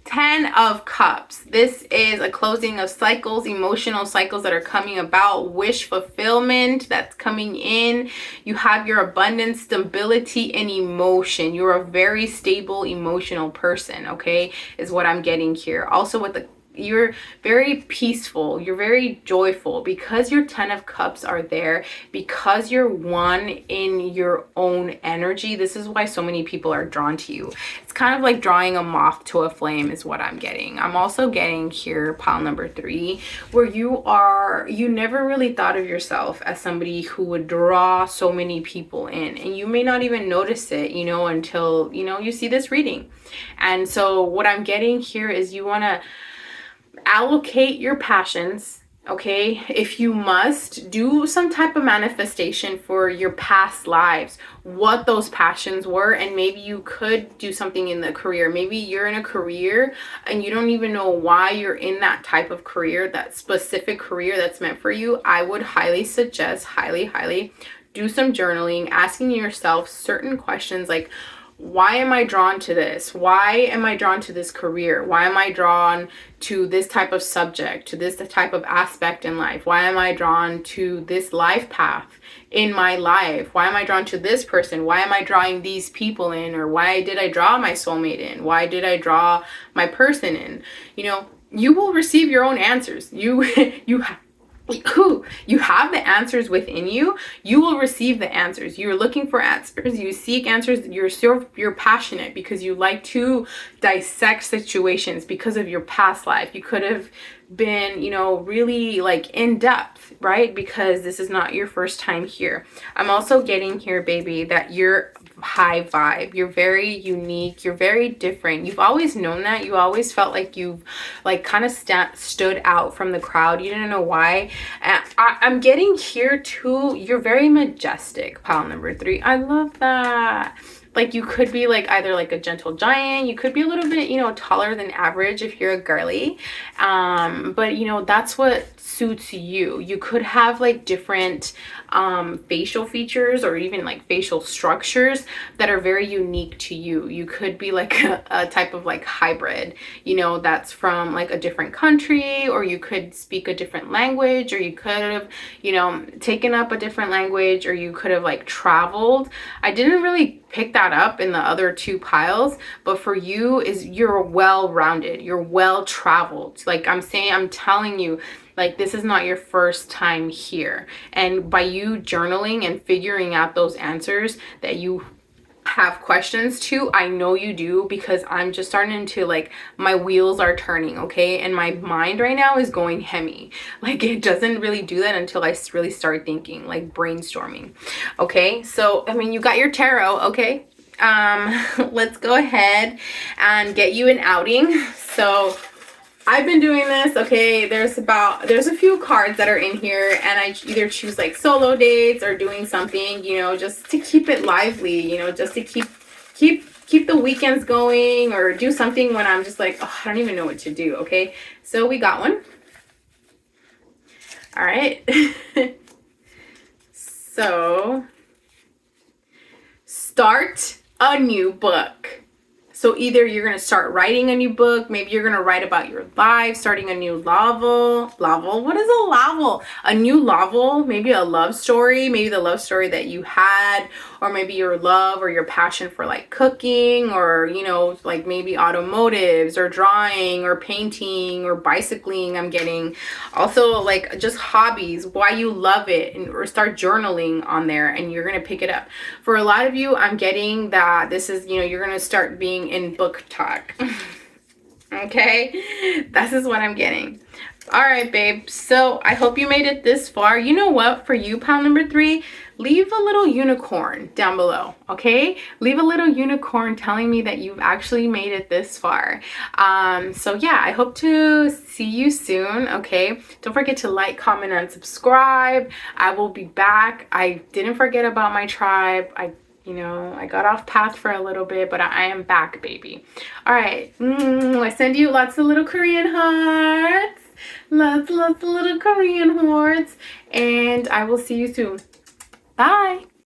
10 of Cups. This is a closing of cycles, emotional cycles that are coming about, wish fulfillment that's coming in. You have your abundance, stability, and emotion. You're a very stable emotional person, okay? Is what I'm getting here. Also with the you're very peaceful, you're very joyful because your 10 of Cups are there, because you're one in your own energy. This is why so many people are drawn to you. It's kind of like drawing a moth to a flame is what I'm getting. I'm also getting here pile number 3, where you never really thought of yourself as somebody who would draw so many people in, and you may not even notice it, you know, until, you know, you see this reading. And so what I'm getting here is you want to allocate your passions, okay? If you must, do some type of manifestation for your past lives, what those passions were, and maybe you could do something in the career. Maybe you're in a career and you don't even know why you're in that type of career, that specific career that's meant for you. I would highly suggest, highly do some journaling, asking yourself certain questions like, why am I drawn to this? Why am I drawn to this career? Why am I drawn to this type of subject, to this type of aspect in life? Why am I drawn to this life path in my life? Why am I drawn to this person? Why am I drawing these people in? Or why did I draw my soulmate in? Why did I draw my person in? You know, you will receive your own answers. You have the answers within you. You will receive the answers. You're looking for answers. You seek answers. You're passionate because you like to dissect situations because of your past life. You could have been, you know, really like in depth, right? Because this is not your first time here. I'm also getting here, baby, that you're high vibe. You're very unique. You're very different. You've always known that. You always felt like you've like kind of stood out from the crowd. You didn't know why. And I'm getting here too. You're very majestic, pile number 3. I love that. Like you could be like either like a gentle giant, you could be a little bit, you know, taller than average if you're a girly, but you know, that's what suits you. You could have like different facial features or even like facial structures that are very unique to you. You could be like a type of like hybrid, you know, that's from like a different country, or you could speak a different language, or you could have, you know, taken up a different language, or you could have like traveled. I didn't really pick that up in the other 2 piles, but for you is you're well-rounded, you're well-traveled. Like I'm telling you, like this is not your first time here. And by you journaling and figuring out those answers that you have questions to, I know you do, because I'm just starting to like, my wheels are turning, okay? And my mind right now is going hemi. Like it doesn't really do that until I really start thinking, like brainstorming. Okay, so I mean, you got your tarot, okay? Let's go ahead and get you an outing. So I've been doing this, okay? There's a few cards that are in here, and I either choose like solo dates or doing something, you know, just to keep it lively, you know, just to keep the weekends going, or do something when I'm just like, oh, I don't even know what to do, okay? So we got one. All right. So start a new book. So either you're going to start writing a new book, maybe you're going to write about your life, starting a new novel. What is a novel? A new novel, maybe a love story, maybe the love story that you had, or maybe your love or your passion for like cooking, or, you know, like maybe automotives or drawing or painting or bicycling. I'm getting also like just hobbies, why you love it, and or start journaling on there, and you're going to pick it up. For a lot of you, I'm getting that this is, you know, you're going to start being in book talk. Okay, this is what I'm getting. All right, babe, so I hope you made it this far. You know what, for you, pile number 3, leave a little unicorn down below, okay? Leave a little unicorn telling me that you've actually made it this far. So yeah, I hope to see you soon, okay? Don't forget to like, comment, and subscribe. I will be back. I didn't forget about my tribe. You know, I got off path for a little bit, but I am back, baby. All right. I send you lots of little Korean hearts. Lots of little Korean hearts. And I will see you soon. Bye.